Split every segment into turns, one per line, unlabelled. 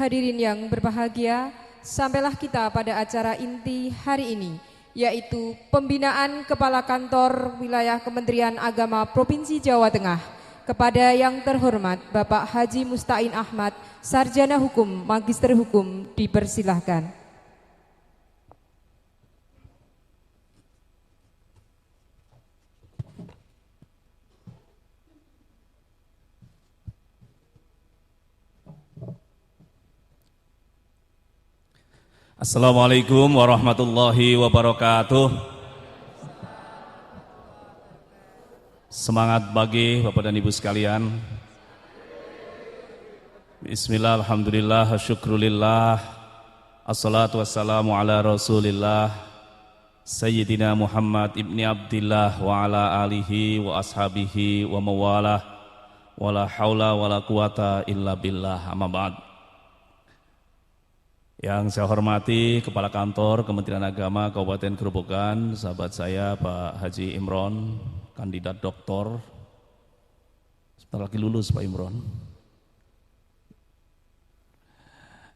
Hadirin yang berbahagia, sampailah kita pada acara inti hari ini, yaitu pembinaan Kepala Kantor Wilayah Kementerian Agama Provinsi Jawa Tengah kepada yang terhormat Bapak Haji Mustain Ahmad, Sarjana Hukum, Magister Hukum, dipersilahkan.
Assalamualaikum warahmatullahi wabarakatuh. Semangat pagi Bapak dan Ibu sekalian. Bismillah, alhamdulillah, syukrulillah, assalatu wassalamu ala rasulillah Sayyidina Muhammad ibni Abdillah wa ala alihi wa ashabihi wa mawalah wa la hawla wa la quwata illa billah, amma ba'd. Yang saya hormati Kepala Kantor Kementerian Agama Kabupaten Grobogan, sahabat saya Pak Haji Imron, kandidat doktor. Sebentar lagi lulus Pak Imron.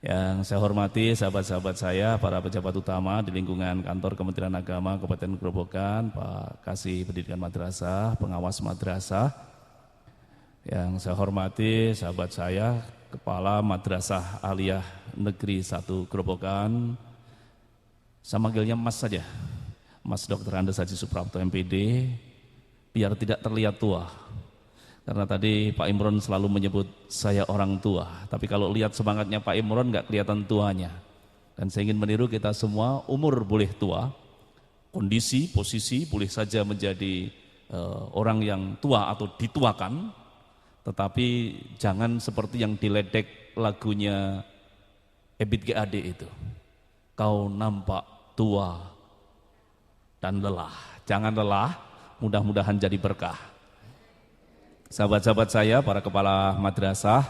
Yang saya hormati sahabat-sahabat saya, para pejabat utama di lingkungan Kantor Kementerian Agama Kabupaten Grobogan, Pak Kasih Pendidikan Madrasah, pengawas madrasah. Yang saya hormati sahabat saya, Kepala Madrasah Aliyah Negeri 1 Grobogan, saya manggilnya Mas saja, Mas Dr. Andes Haji Suprapto MPD, biar tidak terlihat tua. Karena tadi Pak Imron selalu menyebut saya orang tua, tapi kalau lihat semangatnya Pak Imron nggak kelihatan tuanya. Dan saya ingin meniru kita semua, umur boleh tua, kondisi, posisi boleh saja menjadi orang yang tua atau dituakan, tetapi jangan seperti yang diledek lagunya Ebit GAD itu. Kau nampak tua dan lelah. Jangan lelah, mudah-mudahan jadi berkah. Sahabat-sahabat saya, para kepala madrasah,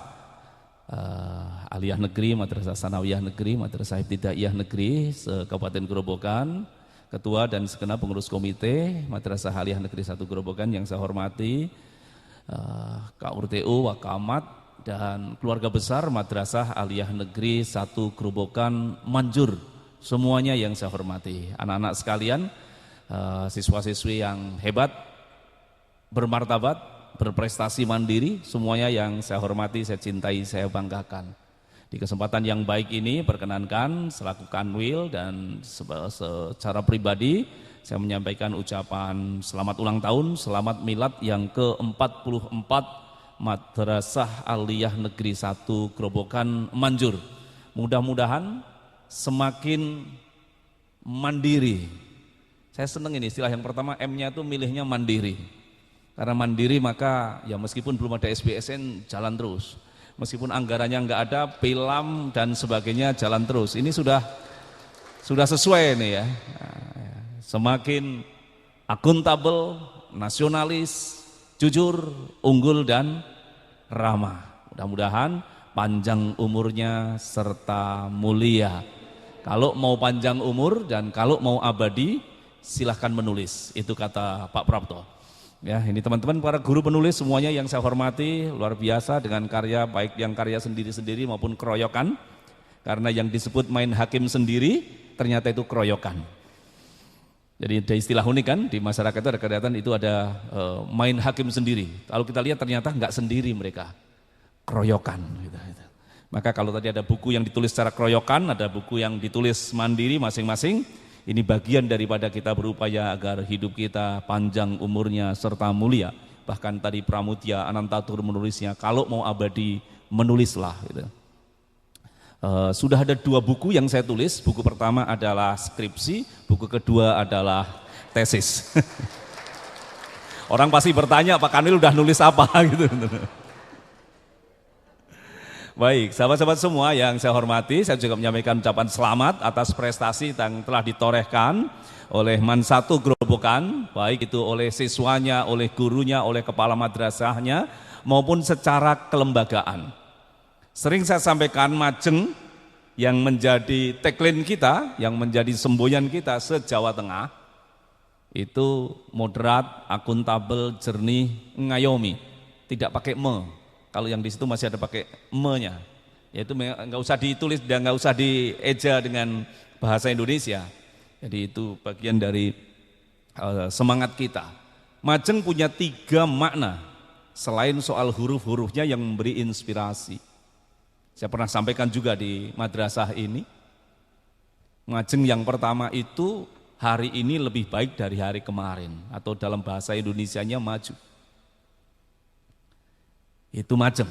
Aliyah Negeri, Madrasah Sanawiyah Negeri, Madrasah Ibtidaiyah Negeri, Kabupaten Grobogan, Ketua dan segenap pengurus komite Madrasah Aliyah Negeri 1 Grobogan yang saya hormati, KURTU, Wakamat, dan keluarga besar Madrasah Aliyah Negeri 1 Grobogan Manjur, semuanya yang saya hormati. Anak-anak sekalian, siswa-siswi yang hebat, bermartabat, berprestasi mandiri, semuanya yang saya hormati, saya cintai, saya banggakan. Di kesempatan yang baik ini, perkenankan selaku Kanwil dan secara pribadi, saya menyampaikan ucapan selamat ulang tahun, selamat milad yang ke-44 Madrasah Aliyah Negeri 1 Grobogan Manjur. Mudah-mudahan semakin mandiri. Saya senang ini istilah yang pertama, M-nya itu milihnya mandiri. Karena mandiri maka ya meskipun belum ada SBSN jalan terus. Meskipun anggarannya enggak ada, pilam dan sebagainya jalan terus. Ini sudah sesuai nih ya. Semakin akuntabel, nasionalis, jujur, unggul dan ramah. Mudah-mudahan panjang umurnya serta mulia. Kalau mau panjang umur dan kalau mau abadi, silahkan menulis. Itu kata Pak Prapto. Ya, ini teman-teman para guru penulis semuanya yang saya hormati, luar biasa dengan karya, baik yang karya sendiri-sendiri maupun keroyokan. Karena yang disebut main hakim sendiri, ternyata itu keroyokan. Jadi ada istilah unik kan, di masyarakat itu ada kelihatan itu ada main hakim sendiri. Kalau kita lihat ternyata enggak sendiri mereka, keroyokan. Gitu. Maka kalau tadi ada buku yang ditulis secara keroyokan, ada buku yang ditulis mandiri masing-masing, ini bagian daripada kita berupaya agar hidup kita panjang umurnya serta mulia. Bahkan tadi Pramudia Anantatur menulisnya, kalau mau abadi menulislah. Gitu. Sudah ada 2 buku yang saya tulis. Buku pertama adalah skripsi, buku kedua adalah tesis. Orang pasti bertanya, Pak Kanwil udah nulis apa gitu. Baik, sahabat-sahabat semua yang saya hormati, saya juga menyampaikan ucapan selamat atas prestasi yang telah ditorehkan oleh Man 1 Grobogan, baik itu oleh siswanya, oleh gurunya, oleh kepala madrasahnya, maupun secara kelembagaan. Sering saya sampaikan Majeng yang menjadi tagline kita, yang menjadi semboyan kita se-Jawa Tengah, itu moderat, akuntabel, jernih, ngayomi, tidak pakai me. Kalau yang di situ masih ada pakai me-nya. Yaitu nggak usah ditulis dan nggak usah dieja dengan bahasa Indonesia. Jadi itu bagian dari semangat kita. Majeng punya 3 makna selain soal huruf-hurufnya yang memberi inspirasi. Saya pernah sampaikan juga di madrasah ini. Majeng yang pertama itu hari ini lebih baik dari hari kemarin, atau dalam bahasa Indonesianya maju. Itu majeng.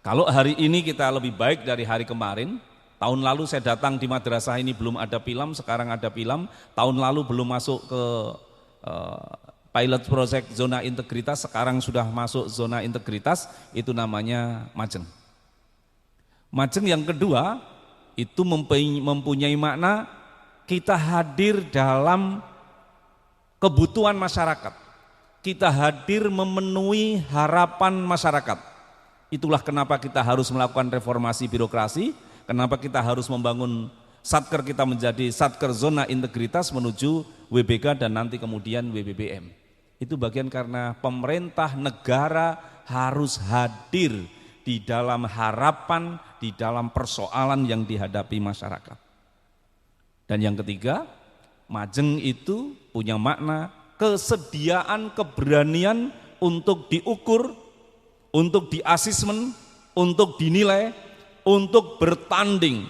Kalau hari ini kita lebih baik dari hari kemarin, tahun lalu saya datang di madrasah ini belum ada film, sekarang ada film. Tahun lalu belum masuk ke pilot project zona integritas, sekarang sudah masuk zona integritas, itu namanya majeng. Majeng yang kedua itu mempunyai makna kita hadir dalam kebutuhan masyarakat. Kita hadir memenuhi harapan masyarakat. Itulah kenapa kita harus melakukan reformasi birokrasi, kenapa kita harus membangun satker kita menjadi satker zona integritas menuju WBK dan nanti kemudian WBBM. Itu bagian karena pemerintah negara harus hadir di dalam harapan, di dalam persoalan yang dihadapi masyarakat. Dan yang ketiga, majeng itu punya makna kesediaan, keberanian untuk diukur, untuk di-asesmen, untuk dinilai, untuk bertanding,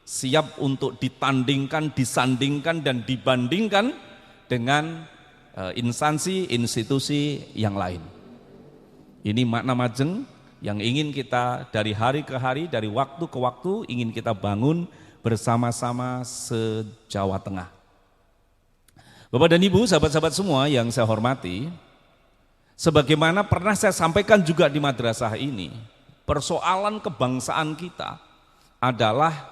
siap untuk ditandingkan, disandingkan, dan dibandingkan dengan instansi, institusi yang lain. Ini makna majeng yang ingin kita dari hari ke hari, dari waktu ke waktu, ingin kita bangun bersama-sama se-Jawa Tengah. Bapak dan Ibu, sahabat-sahabat semua yang saya hormati, sebagaimana pernah saya sampaikan juga di madrasah ini, persoalan kebangsaan kita adalah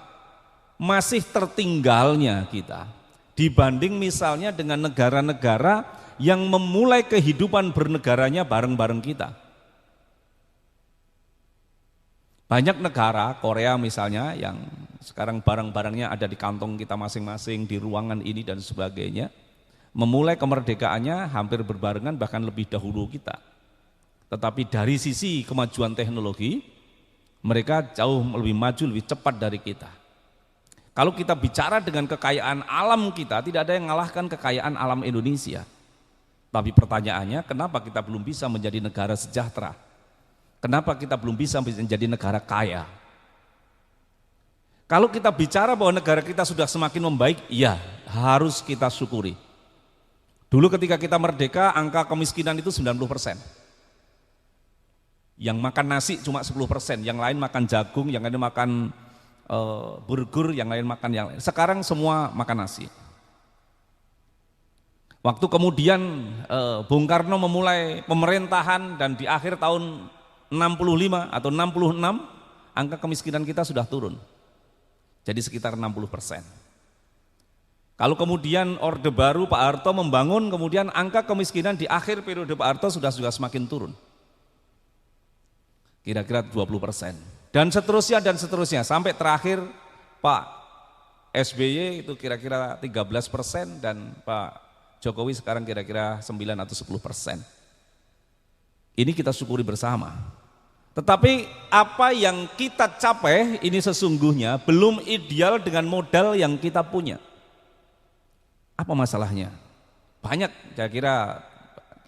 masih tertinggalnya kita dibanding misalnya dengan negara-negara yang memulai kehidupan bernegaranya bareng-bareng kita. Banyak negara, Korea misalnya, yang sekarang barang-barangnya ada di kantong kita masing-masing, di ruangan ini dan sebagainya, memulai kemerdekaannya hampir berbarengan bahkan lebih dahulu kita. Tetapi dari sisi kemajuan teknologi, mereka jauh lebih maju, lebih cepat dari kita. Kalau kita bicara dengan kekayaan alam kita, tidak ada yang mengalahkan kekayaan alam Indonesia. Tapi pertanyaannya, kenapa kita belum bisa menjadi negara sejahtera? Kenapa kita belum bisa menjadi negara kaya? Kalau kita bicara bahwa negara kita sudah semakin membaik, iya, harus kita syukuri. Dulu ketika kita merdeka, angka kemiskinan itu 90%. Yang makan nasi cuma 10%, yang lain makan jagung, yang lain makan burger, yang lain makan yang lain. Sekarang semua makan nasi. Waktu kemudian Bung Karno memulai pemerintahan dan di akhir tahun 65 atau 66, angka kemiskinan kita sudah turun. Jadi sekitar 60%. Kalau kemudian Orde Baru Pak Harto membangun, kemudian angka kemiskinan di akhir periode Pak Harto sudah semakin turun. Kira-kira 20%. Dan seterusnya sampai terakhir Pak SBY itu kira-kira 13% dan Pak Jokowi sekarang kira-kira 9 atau 10%. Ini kita syukuri bersama. Tetapi apa yang kita capai ini sesungguhnya belum ideal dengan modal yang kita punya. Apa masalahnya? Banyak, saya kira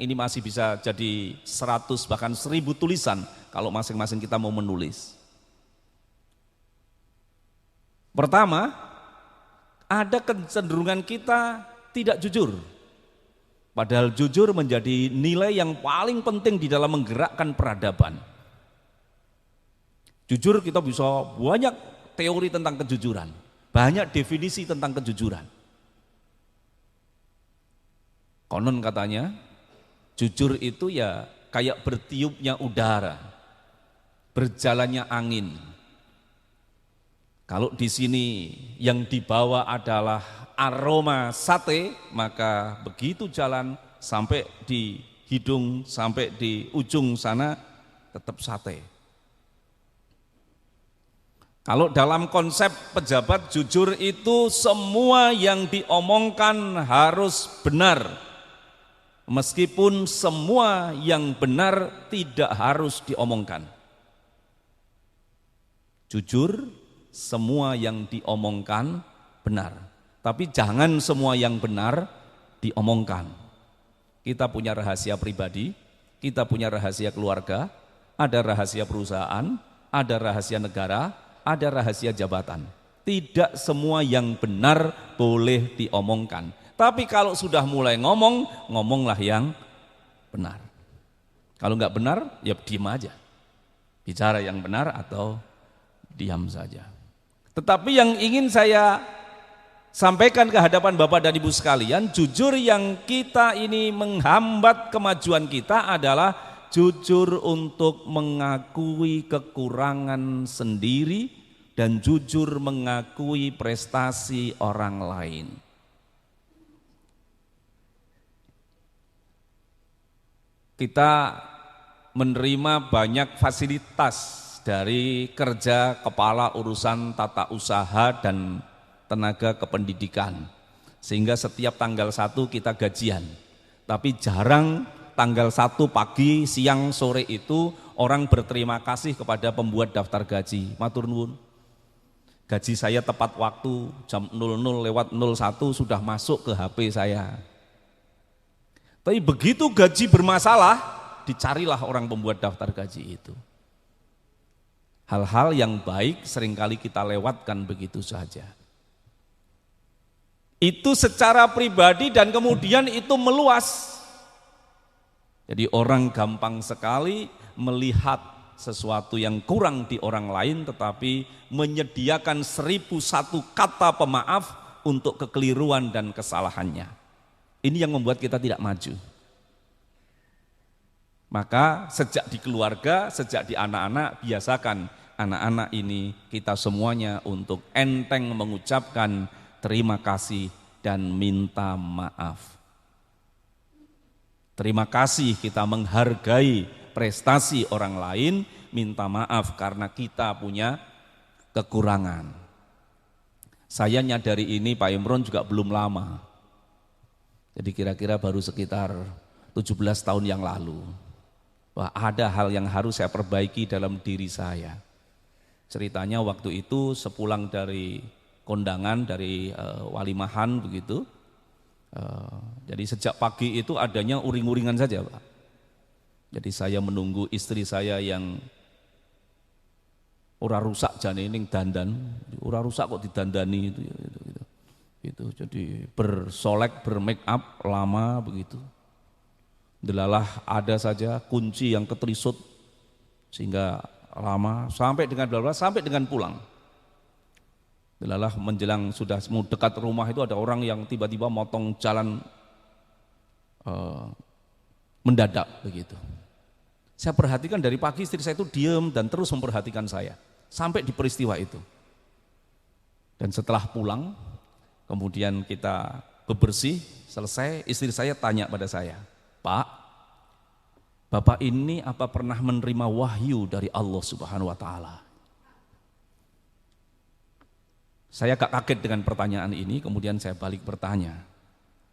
ini masih bisa jadi 100 bahkan 1000 tulisan kalau masing-masing kita mau menulis. Pertama, ada kecenderungan kita tidak jujur. Padahal jujur menjadi nilai yang paling penting di dalam menggerakkan peradaban. Jujur kita bisa banyak teori tentang kejujuran, banyak definisi tentang kejujuran. Konon katanya, jujur itu ya kayak bertiupnya udara, berjalannya angin. Kalau di sini yang dibawa adalah aroma sate, maka begitu jalan sampai di hidung, sampai di ujung sana tetap sate. Kalau dalam konsep pejabat jujur itu semua yang diomongkan harus benar. Meskipun semua yang benar tidak harus diomongkan. Jujur, semua yang diomongkan benar. Tapi jangan semua yang benar diomongkan. Kita punya rahasia pribadi, kita punya rahasia keluarga, ada rahasia perusahaan, ada rahasia negara, ada rahasia jabatan. Tidak semua yang benar boleh diomongkan. Tapi kalau sudah mulai ngomong, ngomonglah yang benar. Kalau nggak benar, ya diam aja. Bicara yang benar atau diam saja. Tetapi yang ingin saya sampaikan ke hadapan Bapak dan Ibu sekalian, jujur yang kita ini menghambat kemajuan kita adalah jujur untuk mengakui kekurangan sendiri dan jujur mengakui prestasi orang lain. Kita menerima banyak fasilitas dari kerja kepala urusan tata usaha dan tenaga kependidikan, sehingga setiap tanggal 1 kita gajian. Tapi jarang tanggal 1 pagi, siang, sore itu orang berterima kasih kepada pembuat daftar gaji. Matur nuwun, gaji saya tepat waktu, jam 00:01 sudah masuk ke HP saya. Tapi begitu gaji bermasalah, dicarilah orang pembuat daftar gaji itu. Hal-hal yang baik seringkali kita lewatkan begitu saja. Itu secara pribadi dan kemudian itu meluas. Jadi orang gampang sekali melihat sesuatu yang kurang di orang lain tetapi menyediakan 1001 kata pemaaf untuk kekeliruan dan kesalahannya. Ini yang membuat kita tidak maju. Maka sejak di keluarga, sejak di anak-anak, biasakan anak-anak ini kita semuanya untuk enteng mengucapkan terima kasih dan minta maaf. Terima kasih kita menghargai prestasi orang lain, minta maaf karena kita punya kekurangan. Saya nyadari ini Pak Imron juga belum lama. Jadi kira-kira baru sekitar 17 tahun yang lalu. Wah, ada hal yang harus saya perbaiki dalam diri saya. Ceritanya waktu itu sepulang dari kondangan dari walimahan begitu. Jadi sejak pagi itu adanya uring-uringan saja, Pak. Jadi saya menunggu istri saya yang ora rusak jane ning dandan, ora rusak kok didandani itu gitu. Gitu. Jadi bersolek, bermake up lama begitu. Delalah ada saja kunci yang keterisut sehingga lama sampai dengan pulang. Delalah menjelang sudah mau dekat rumah itu ada orang yang tiba-tiba motong jalan mendadak begitu. Saya perhatikan dari pagi istri saya itu diam dan terus memperhatikan saya sampai di peristiwa itu. Dan setelah pulang, kemudian kita bebersih, selesai, istri saya tanya pada saya, "Pak, Bapak ini apa pernah menerima wahyu dari Allah Subhanahu wa Ta'ala?" Saya agak kaget dengan pertanyaan ini, kemudian saya balik bertanya,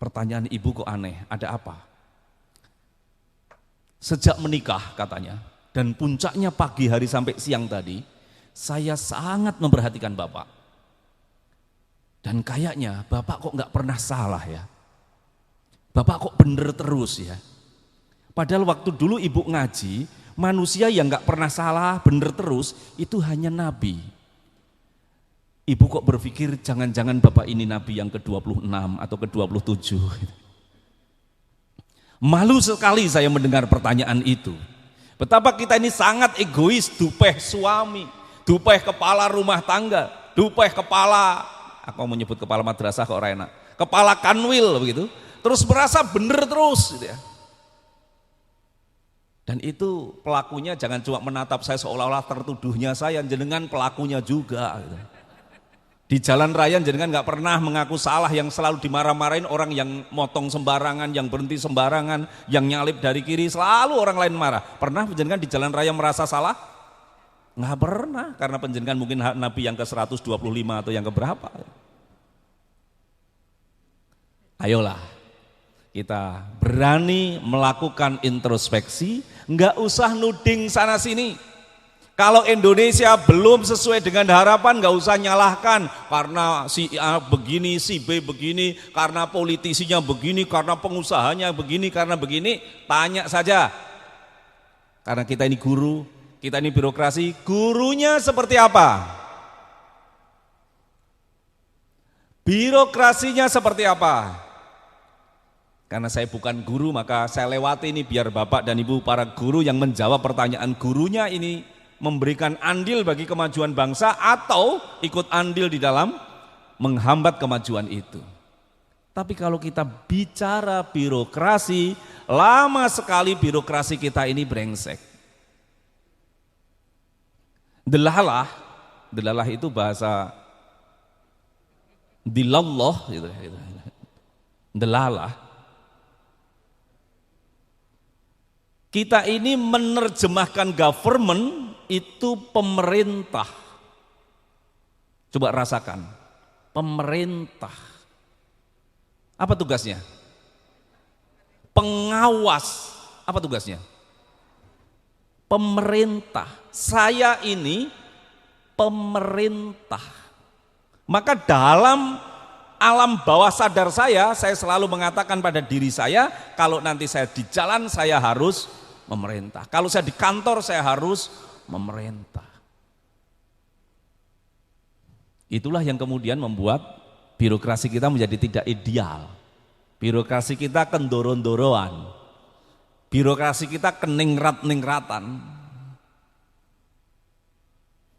"Pertanyaan ibu kok aneh, ada apa?" Sejak menikah katanya, dan puncaknya pagi hari sampai siang tadi, saya sangat memperhatikan Bapak. Dan kayaknya Bapak kok nggak pernah salah ya. Bapak kok bener terus ya. Padahal waktu dulu ibu ngaji, manusia yang nggak pernah salah, bener terus, itu hanya Nabi. Ibu kok berpikir jangan-jangan Bapak ini Nabi yang ke-26 atau ke-27. Malu sekali saya mendengar pertanyaan itu. Betapa kita ini sangat egois, dupeh suami, dupeh kepala rumah tangga, dupeh kepala, aku mau menyebut kepala madrasah kok enak, kepala kanwil begitu, terus merasa bener terus gitu ya. Dan itu pelakunya jangan cuma menatap saya seolah-olah tertuduhnya saya, jenengan pelakunya juga gitu. Di jalan raya jenengan nggak pernah mengaku salah, yang selalu dimarah-marahin orang yang motong sembarangan, yang berhenti sembarangan, yang nyalip dari kiri, selalu orang lain marah. Pernah jenengan di jalan raya merasa salah? Nggak pernah, karena penjenengan mungkin Nabi yang ke-125 atau yang keberapa. Ayolah kita berani melakukan introspeksi, nggak usah nuding sana sini. Kalau Indonesia belum sesuai dengan harapan, nggak usah nyalahkan karena si A begini, si B begini, karena politisinya begini, karena pengusahanya begini, karena begini. Tanya saja. Karena kita ini guru, kita ini birokrasi, gurunya seperti apa? Birokrasinya seperti apa? Karena saya bukan guru, maka saya lewati ini biar Bapak dan Ibu para guru yang menjawab pertanyaan gurunya ini memberikan andil bagi kemajuan bangsa atau ikut andil di dalam menghambat kemajuan itu. Tapi kalau kita bicara birokrasi, lama sekali birokrasi kita ini brengsek. Delalah itu bahasa dilallah gitu. Delalah. Kita ini menerjemahkan government itu pemerintah. Coba rasakan, pemerintah. Apa tugasnya? Pengawas. Apa tugasnya? Pemerintah. Saya ini pemerintah. Maka dalam alam bawah sadar saya selalu mengatakan pada diri saya, kalau nanti saya di jalan saya harus memerintah. Kalau saya di kantor saya harus memerintah. Itulah yang kemudian membuat birokrasi kita menjadi tidak ideal. Birokrasi kita kendoro-ndoroan. Birokrasi kita keningrat-ningratan.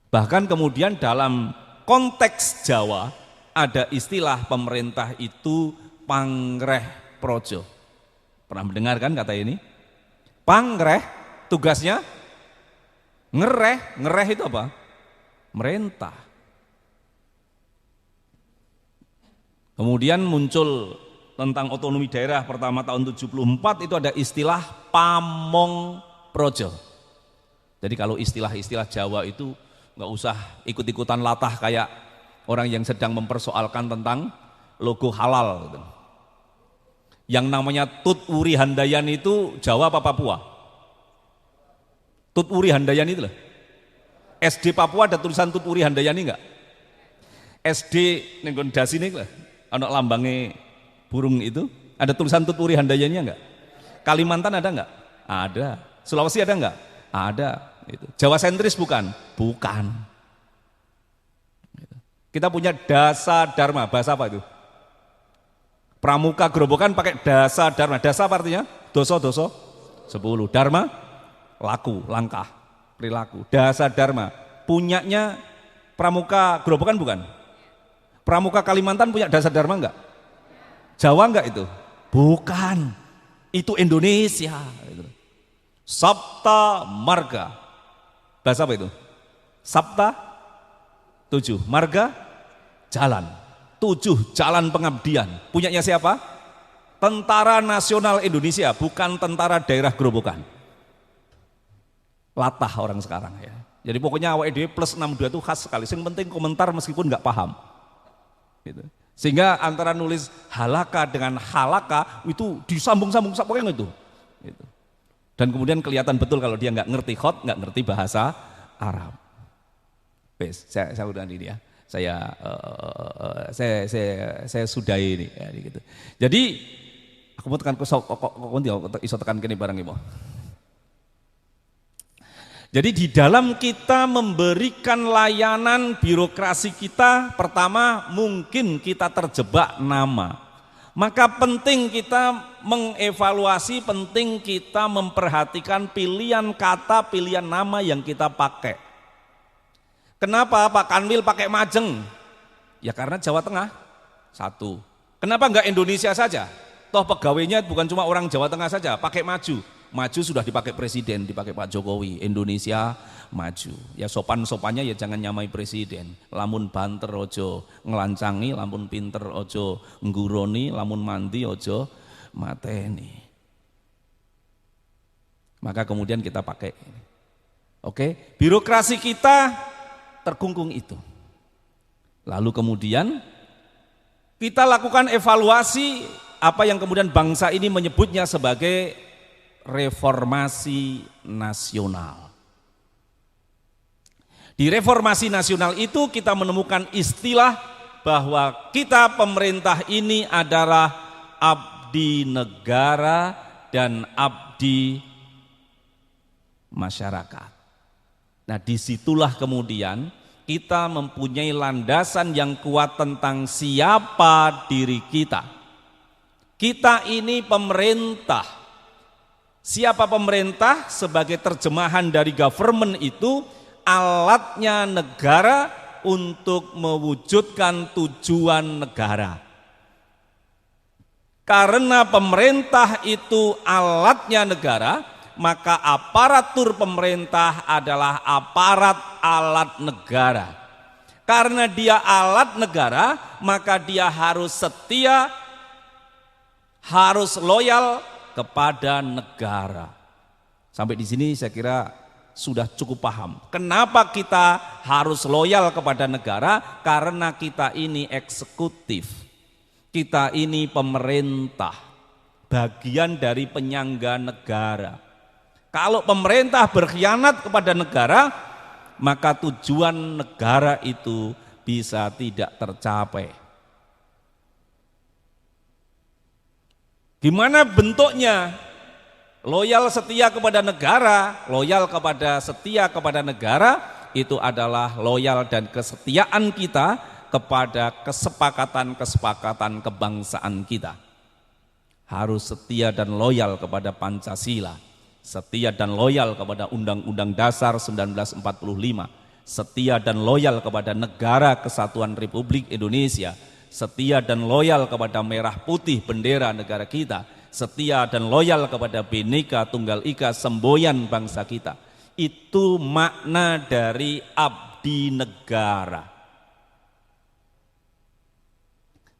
Bahkan kemudian dalam konteks Jawa ada istilah pemerintah itu pangreh projo. Pernah mendengar kan kata ini? Pangreh tugasnya ngereh itu apa? Merintah. Kemudian muncul tentang otonomi daerah pertama tahun 74 itu ada istilah pamong projo. Jadi kalau istilah-istilah Jawa itu nggak usah ikut-ikutan latah kayak orang yang sedang mempersoalkan tentang logo halal. Yang namanya Tut Wuri Handayan itu Jawa apa Papua? Tut Wuri Handayan itu loh. SD Papua ada tulisan Tut Wuri Handayan ini enggak? SD nenggon dasi ini lah, anak lambangnya burung itu, ada tulisan Tut Wuri Handayannya enggak? Kalimantan ada enggak? Ada. Sulawesi ada enggak? Ada. Jawa sentris bukan? Bukan. Kita punya dasa dharma, bahasa apa itu? Pramuka Grobogan pakai dasa dharma. Dasa apa artinya? Doso 10. Dharma laku, langkah, perilaku. Dasa dharma punyanya Pramuka Grobogan bukan? Pramuka Kalimantan punya dasa dharma enggak? Jawa enggak itu? Bukan. Itu Indonesia. Sabta Marga. Bahasa apa itu? Sabta 7, marga jalan. 7 jalan pengabdian. Punyanya siapa? Tentara Nasional Indonesia, bukan tentara daerah Grobogan. Latah orang sekarang ya. Jadi pokoknya awake dhewe plus 62 itu khas sekali. Yang penting komentar meskipun nggak paham. Gitu. Sehingga antara nulis halaka dengan halaka itu disambung-sambung pokoknya itu. Gitu. Dan kemudian kelihatan betul kalau dia nggak ngerti khot, nggak ngerti bahasa Arab. Bes, saya udah ini ya. Saya sudahi ini ya, gitu. Jadi aku mau tekan kok iso tekan kene barang iki. Jadi di dalam kita memberikan layanan birokrasi kita, pertama mungkin kita terjebak nama. Maka penting kita mengevaluasi, penting kita memperhatikan pilihan kata, pilihan nama yang kita pakai. Kenapa Pak Kanwil pakai Majeng? Ya karena Jawa Tengah, satu. Kenapa enggak Indonesia saja? Toh pegawainya bukan cuma orang Jawa Tengah saja, pakai Maju. Maju sudah dipakai presiden, dipakai Pak Jokowi. Indonesia maju. Ya sopan-sopannya ya jangan nyamai presiden. Lamun banter ojo ngelancangi, lamun pinter ojo ngguroni, lamun mandi ojo mateni. Maka kemudian kita pakai. Oke, birokrasi kita terkungkung itu. Lalu kemudian kita lakukan evaluasi apa yang kemudian bangsa ini menyebutnya sebagai reformasi nasional. Di reformasi nasional itu kita menemukan istilah bahwa kita pemerintah ini adalah abdi negara dan abdi masyarakat. Nah, disitulah kemudian kita mempunyai landasan yang kuat tentang siapa diri kita. Kita ini pemerintah. Siapa pemerintah? Sebagai terjemahan dari government itu alatnya negara untuk mewujudkan tujuan negara. Karena pemerintah itu alatnya negara, maka aparatur pemerintah adalah aparat alat negara. Karena dia alat negara, maka dia harus setia, harus loyal kepada negara. Sampai di sini saya kira sudah cukup paham. Kenapa kita harus loyal kepada negara? Karena kita ini eksekutif. Kita ini pemerintah, bagian dari penyangga negara. Kalau pemerintah berkhianat kepada negara, maka tujuan negara itu bisa tidak tercapai. Gimana bentuknya? Loyal setia kepada negara, loyal kepada setia kepada negara itu adalah loyal dan kesetiaan kita kepada kesepakatan-kesepakatan kebangsaan kita. Harus setia dan loyal kepada Pancasila, setia dan loyal kepada Undang-Undang Dasar 1945, setia dan loyal kepada Negara Kesatuan Republik Indonesia, setia dan loyal kepada merah putih bendera negara kita, setia dan loyal kepada Bhinneka Tunggal Ika semboyan bangsa kita. Itu makna dari abdi negara.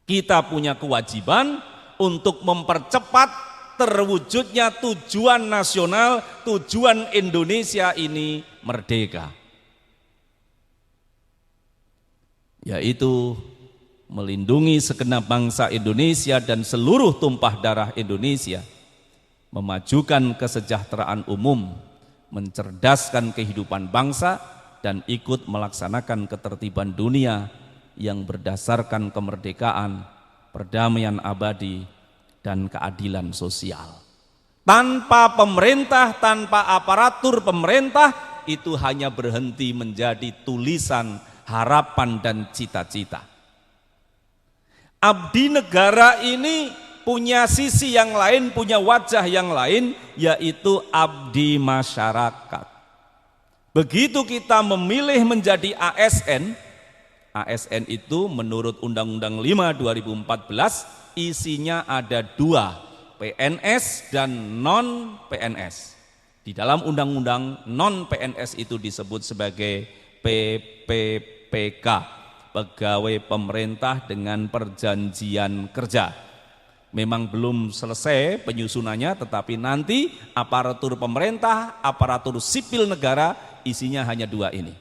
Kita punya kewajiban untuk mempercepat terwujudnya tujuan nasional, tujuan Indonesia ini merdeka, yaitu melindungi segenap bangsa Indonesia dan seluruh tumpah darah Indonesia, memajukan kesejahteraan umum, mencerdaskan kehidupan bangsa, dan ikut melaksanakan ketertiban dunia yang berdasarkan kemerdekaan, perdamaian abadi, dan keadilan sosial. Tanpa pemerintah, tanpa aparatur pemerintah, itu hanya berhenti menjadi tulisan harapan dan cita-cita. Abdi negara ini punya sisi yang lain, punya wajah yang lain, yaitu abdi masyarakat. Begitu kita memilih menjadi ASN, ASN itu menurut Undang-Undang 5 2014 isinya ada dua, PNS dan non-PNS. Di dalam Undang-Undang non-PNS itu disebut sebagai PPPK, Pegawai Pemerintah dengan Perjanjian Kerja. Memang belum selesai penyusunannya, tetapi nanti aparatur pemerintah, aparatur sipil negara isinya hanya dua ini.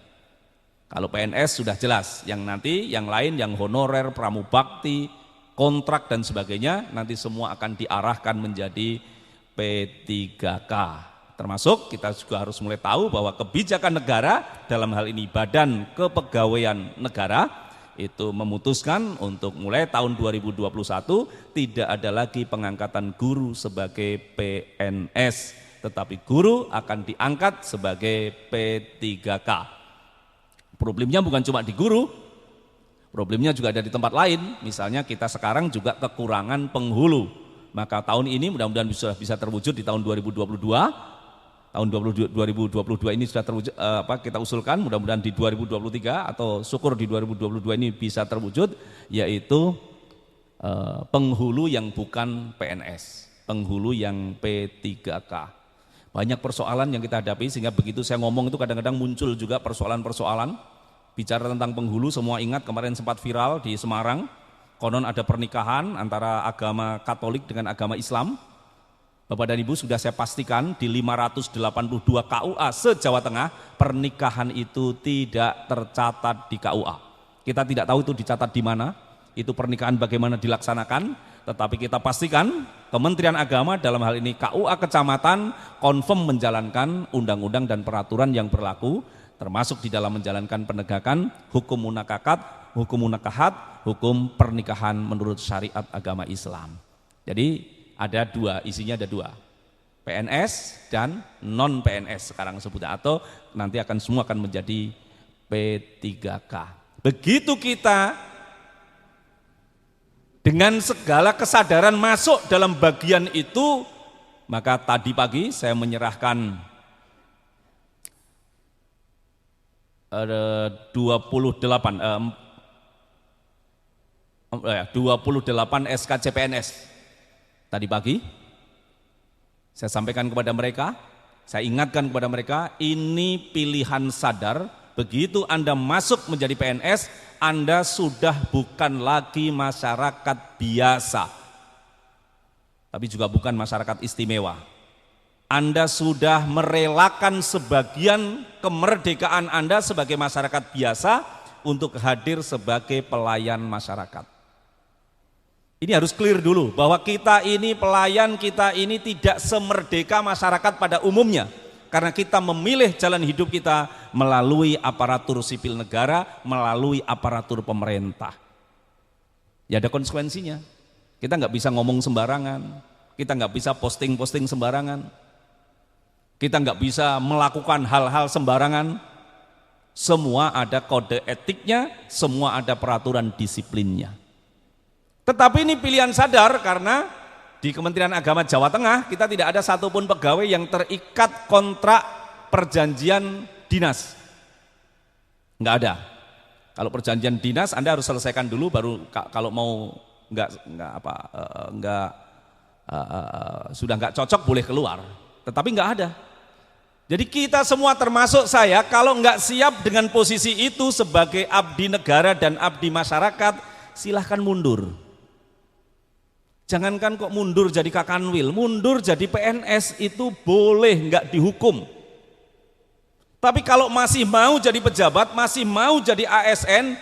Kalau PNS sudah jelas, yang nanti yang lain, yang honorer, pramubakti, kontrak dan sebagainya, nanti semua akan diarahkan menjadi P3K. Termasuk kita juga harus mulai tahu bahwa kebijakan negara, dalam hal ini Badan Kepegawaian Negara, itu memutuskan untuk mulai tahun 2021 tidak ada lagi pengangkatan guru sebagai PNS, tetapi guru akan diangkat sebagai P3K. Problemnya bukan cuma di guru, problemnya juga ada di tempat lain. Misalnya kita sekarang juga kekurangan penghulu, maka tahun ini mudah-mudahan bisa terwujud di tahun 2022. Tahun 2022 ini sudah terwujud, kita usulkan mudah-mudahan di 2023 atau syukur di 2022 ini bisa terwujud, yaitu penghulu yang bukan PNS, penghulu yang P3K. Banyak persoalan yang kita hadapi sehingga begitu saya ngomong itu kadang-kadang muncul juga persoalan-persoalan. Bicara tentang penghulu, semua ingat kemarin sempat viral di Semarang, konon ada pernikahan antara agama Katolik dengan agama Islam. Bapak dan Ibu, sudah saya pastikan di 582 KUA se-Jawa Tengah pernikahan itu tidak tercatat di KUA. Kita tidak tahu itu dicatat di mana, itu pernikahan bagaimana dilaksanakan, tetapi kita pastikan Kementerian Agama dalam hal ini KUA Kecamatan confirm menjalankan undang-undang dan peraturan yang berlaku. termasuk di dalam menjalankan penegakan hukum munakahat, hukum pernikahan menurut syariat agama Islam. Jadi ada dua, isinya ada dua, PNS dan non PNS sekarang sebutnya, atau nanti semua akan menjadi P3K. Begitu kita dengan segala kesadaran masuk dalam bagian itu, maka tadi pagi saya menyerahkan 28 SK CPNS. Tadi pagi saya sampaikan kepada mereka, saya ingatkan kepada mereka, ini pilihan sadar. Begitu Anda masuk menjadi PNS, Anda sudah bukan lagi masyarakat biasa, tapi juga bukan masyarakat istimewa. Anda sudah merelakan sebagian kemerdekaan Anda sebagai masyarakat biasa untuk hadir sebagai pelayan masyarakat. Ini harus clear dulu bahwa kita ini pelayan, kita ini tidak semerdeka masyarakat pada umumnya, karena kita memilih jalan hidup kita melalui aparatur sipil negara, melalui aparatur pemerintah. Ya ada konsekuensinya. Kita nggak bisa ngomong sembarangan, kita nggak bisa posting-posting sembarangan, kita nggak bisa melakukan hal-hal sembarangan. Semua ada kode etiknya, semua ada peraturan disiplinnya. Tetapi ini pilihan sadar, karena di Kementerian Agama Jawa Tengah kita tidak ada satupun pegawai yang terikat kontrak perjanjian dinas. Enggak ada. Kalau perjanjian dinas Anda harus selesaikan dulu, baru kalau mau sudah enggak cocok boleh keluar. Tetapi enggak ada. Jadi kita semua termasuk saya, kalau enggak siap dengan posisi itu sebagai abdi negara dan abdi masyarakat, silahkan mundur. Jangankan kok mundur jadi kakanwil, mundur jadi PNS itu boleh, enggak dihukum. Tapi kalau masih mau jadi pejabat, masih mau jadi ASN,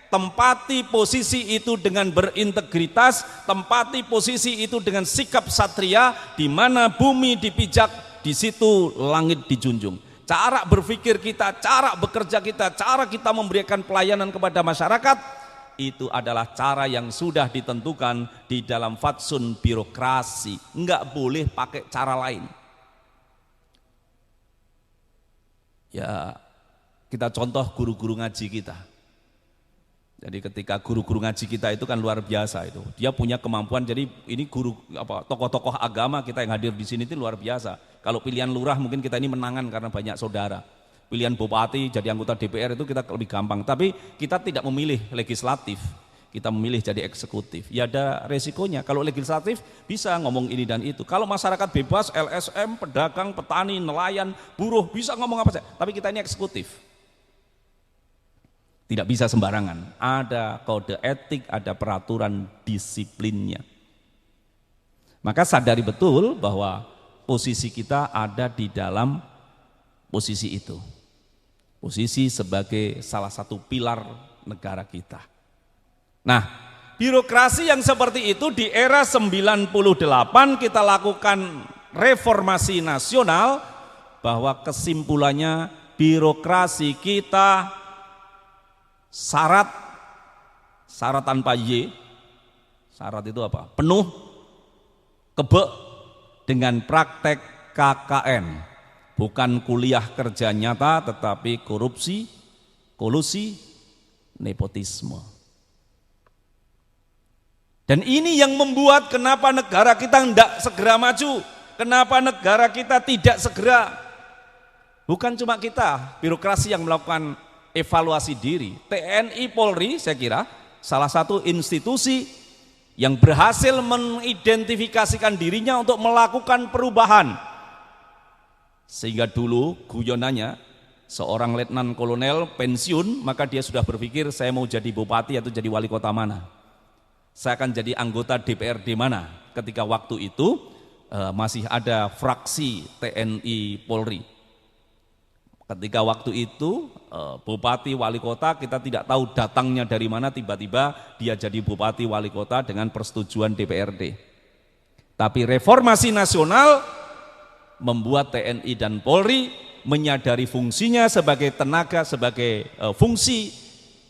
tempati posisi itu dengan berintegritas, tempati posisi itu dengan sikap satria, di mana bumi dipijak, di situ langit dijunjung. Cara berpikir kita, cara bekerja kita, cara kita memberikan pelayanan kepada masyarakat, itu adalah cara yang sudah ditentukan di dalam fatsun birokrasi. Enggak boleh pakai cara lain. Ya, kita contoh guru-guru ngaji kita. Jadi ketika guru-guru ngaji kita itu kan luar biasa itu. Dia punya kemampuan, jadi ini guru tokoh-tokoh agama kita yang hadir di sini itu luar biasa. Kalau pilihan lurah mungkin kita ini menangan karena banyak saudara. Pilihan bupati jadi anggota DPR itu kita lebih gampang, tapi kita tidak memilih legislatif, kita memilih jadi eksekutif. Ya ada resikonya. Kalau legislatif bisa ngomong ini dan itu, kalau masyarakat bebas, LSM, pedagang, petani, nelayan, buruh bisa ngomong apa saja, tapi kita ini eksekutif, tidak bisa sembarangan, ada kode etik, ada peraturan disiplinnya. Maka sadari betul bahwa posisi kita ada di dalam posisi itu, posisi sebagai salah satu pilar negara kita. Nah, birokrasi yang seperti itu di era 98 kita lakukan reformasi nasional, bahwa kesimpulannya birokrasi kita syarat tanpa Y, syarat itu apa? Penuh kebek dengan praktek KKN. Bukan kuliah kerja nyata, tetapi korupsi, kolusi, nepotisme. Dan ini yang membuat kenapa negara kita tidak segera maju, kenapa negara kita tidak segera. Bukan cuma kita, birokrasi yang melakukan evaluasi diri. TNI Polri saya kira salah satu institusi yang berhasil mengidentifikasikan dirinya untuk melakukan perubahan. Sehingga dulu guyonannya seorang letnan kolonel pensiun, maka dia sudah berpikir saya mau jadi bupati atau jadi wali kota mana, saya akan jadi anggota DPRD mana. Ketika waktu itu masih ada fraksi TNI Polri. Ketika waktu itu bupati wali kota kita tidak tahu datangnya dari mana, tiba-tiba dia jadi bupati wali kota dengan persetujuan DPRD. Tapi reformasi nasional membuat TNI dan Polri menyadari fungsinya sebagai tenaga, sebagai fungsi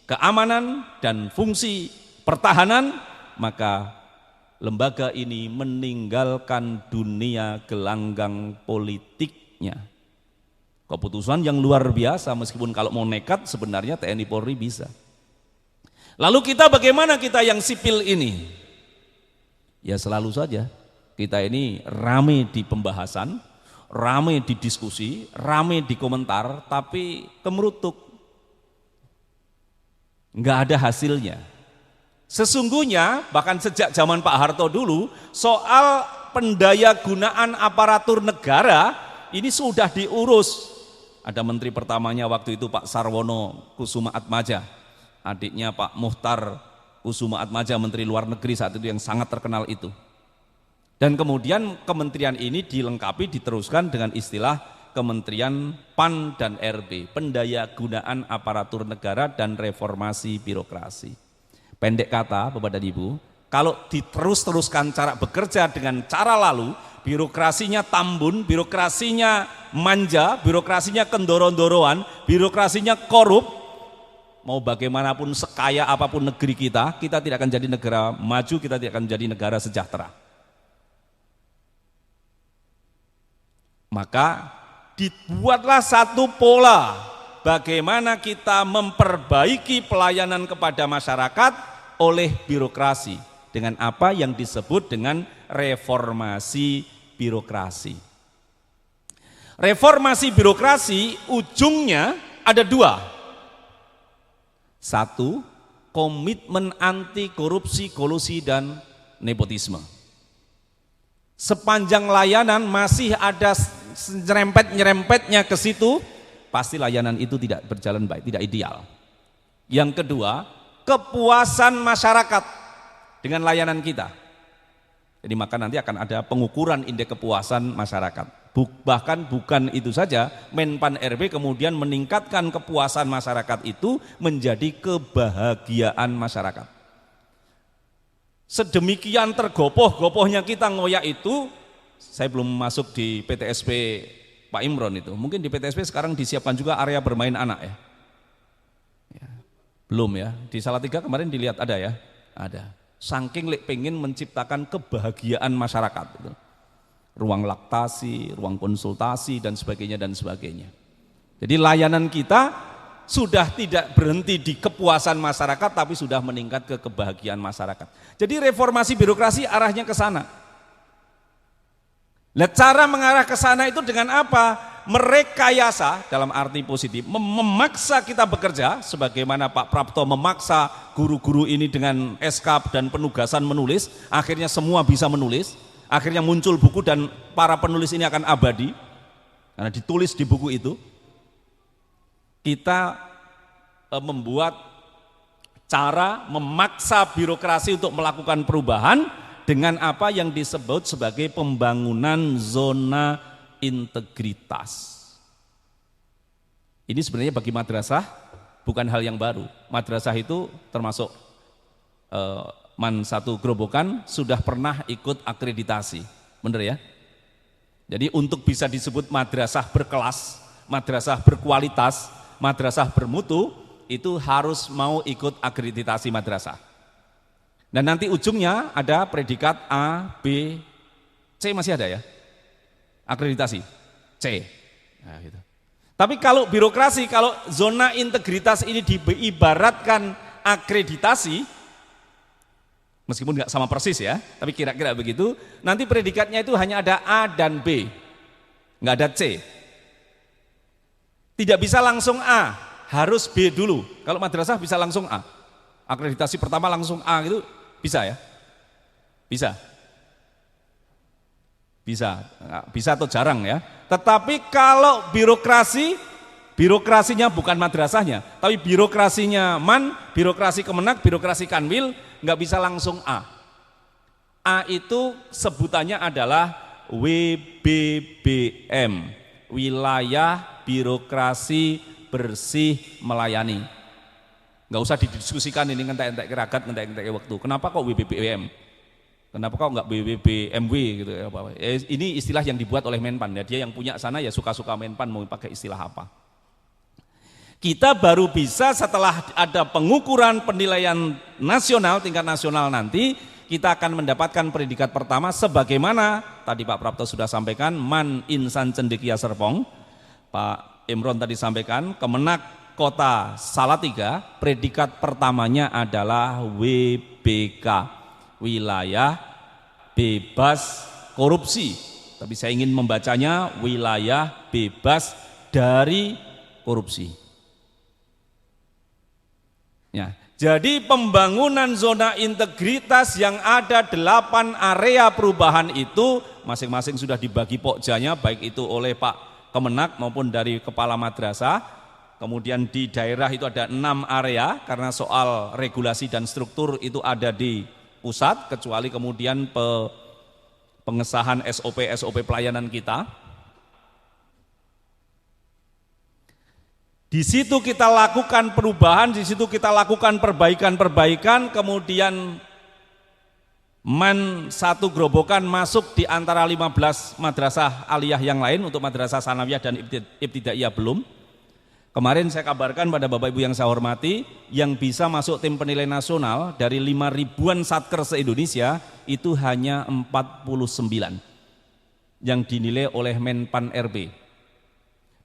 keamanan dan fungsi pertahanan, maka lembaga ini meninggalkan dunia gelanggang politiknya. Keputusan yang luar biasa, meskipun kalau mau nekat sebenarnya TNI Polri bisa. Lalu kita bagaimana kita yang sipil ini? Ya selalu saja kita ini rame di pembahasan, rame di diskusi, rame di komentar, tapi kemerutuk. Enggak ada hasilnya. Sesungguhnya bahkan sejak zaman Pak Harto dulu, soal pendaya gunaan aparatur negara ini sudah diurus. Ada menteri pertamanya waktu itu Pak Sarwono Kusuma Atmaja, adiknya Pak Muhtar Kusuma Atmaja, menteri luar negeri saat itu yang sangat terkenal itu. Dan kemudian kementerian ini dilengkapi, diteruskan dengan istilah Kementerian PAN dan RB, pendaya gunaan aparatur negara dan reformasi birokrasi. Pendek kata Bapak dan Ibu, kalau diterus-teruskan cara bekerja dengan cara lalu, birokrasinya tambun, birokrasinya manja, birokrasinya kendoro-ndoroan, birokrasinya korup, mau bagaimanapun sekaya apapun negeri kita tidak akan jadi negara maju, kita tidak akan jadi negara sejahtera. Maka dibuatlah satu pola bagaimana kita memperbaiki pelayanan kepada masyarakat oleh birokrasi dengan apa yang disebut dengan reformasi birokrasi. Reformasi birokrasi ujungnya ada dua. Satu, komitmen anti korupsi, kolusi, dan nepotisme. Sepanjang layanan masih ada nyerempet-nyerempetnya ke situ, pasti layanan itu tidak berjalan baik, tidak ideal. Yang kedua, kepuasan masyarakat dengan layanan kita. Jadi maka nanti akan ada pengukuran indeks kepuasan masyarakat. Bahkan bukan itu saja, Menpan RB kemudian meningkatkan kepuasan masyarakat itu menjadi kebahagiaan masyarakat. Sedemikian tergopoh-gopohnya kita ngoyak itu, saya belum masuk di PTSP Pak Imron itu. Mungkin di PTSP sekarang disiapkan juga area bermain anak ya. Belum ya, di Salatiga kemarin dilihat ada ya, ada. Saking pengen menciptakan kebahagiaan masyarakat gitu. Ruang laktasi, ruang konsultasi dan sebagainya dan sebagainya. Jadi layanan kita sudah tidak berhenti di kepuasan masyarakat tapi sudah meningkat ke kebahagiaan masyarakat. Jadi reformasi birokrasi arahnya ke sana. Nah, cara mengarah ke sana itu dengan apa? Merekayasa dalam arti positif, memaksa kita bekerja sebagaimana Pak Prapto memaksa guru-guru ini dengan SK dan penugasan menulis, akhirnya semua bisa menulis, akhirnya muncul buku dan para penulis ini akan abadi karena ditulis di buku itu. Kita membuat cara memaksa birokrasi untuk melakukan perubahan dengan apa yang disebut sebagai pembangunan zona integritas. Ini sebenarnya bagi madrasah bukan hal yang baru. Madrasah itu termasuk satu Grobogan sudah pernah ikut akreditasi, benar ya? Jadi untuk bisa disebut madrasah berkelas, madrasah berkualitas, madrasah bermutu, itu harus mau ikut akreditasi madrasah. Dan nanti ujungnya ada predikat A, B, C masih ada ya? Akreditasi C. Nah, gitu. Tapi kalau birokrasi, kalau zona integritas ini diibaratkan akreditasi, meskipun nggak sama persis ya, tapi kira-kira begitu, nanti predikatnya itu hanya ada A dan B, nggak ada C. Tidak bisa langsung A, harus B dulu. Kalau madrasah bisa langsung A. Akreditasi pertama langsung A gitu, bisa ya? Bisa. Bisa atau jarang ya. Tetapi kalau birokrasinya bukan madrasahnya, tapi birokrasinya birokrasi Kemenak, birokrasi Kanwil, nggak bisa langsung A. A itu sebutannya adalah WBBM, Wilayah Birokrasi Bersih Melayani. Nggak usah didiskusikan ini ngentek-ngentek keragat, ngentek-ngentek waktu. Kenapa kok WBBM? Kenapa kok nggak BWBMW gitu ya Pak? Ini istilah yang dibuat oleh Menpan ya, dia yang punya sana ya suka-suka Menpan mau pakai istilah apa. Kita baru bisa setelah ada pengukuran penilaian nasional, tingkat nasional nanti, kita akan mendapatkan predikat pertama sebagaimana tadi Pak Prapto sudah sampaikan, Man Insan Cendekia Serpong, Pak Imron tadi sampaikan, Kemenak Kota Salatiga, predikat pertamanya adalah WBK, wilayah bebas korupsi. Tapi saya ingin membacanya wilayah bebas dari korupsi. Ya, jadi pembangunan zona integritas yang ada 8 area perubahan itu masing-masing sudah dibagi pokjanya, baik itu oleh Pak Kemenak maupun dari Kepala Madrasah. Kemudian di daerah itu ada 6 area karena soal regulasi dan struktur itu ada di pusat, kecuali kemudian pengesahan SOP pelayanan kita. Di situ kita lakukan perubahan, di situ kita lakukan perbaikan, kemudian satu gerobokan masuk di antara 15 madrasah aliyah yang lain, untuk madrasah sanawiyah dan ibtidaiyah belum. Kemarin saya kabarkan pada Bapak Ibu yang saya hormati, yang bisa masuk tim penilai nasional dari 5 ribuan satker se-Indonesia itu hanya 49 yang dinilai oleh Menpan RB.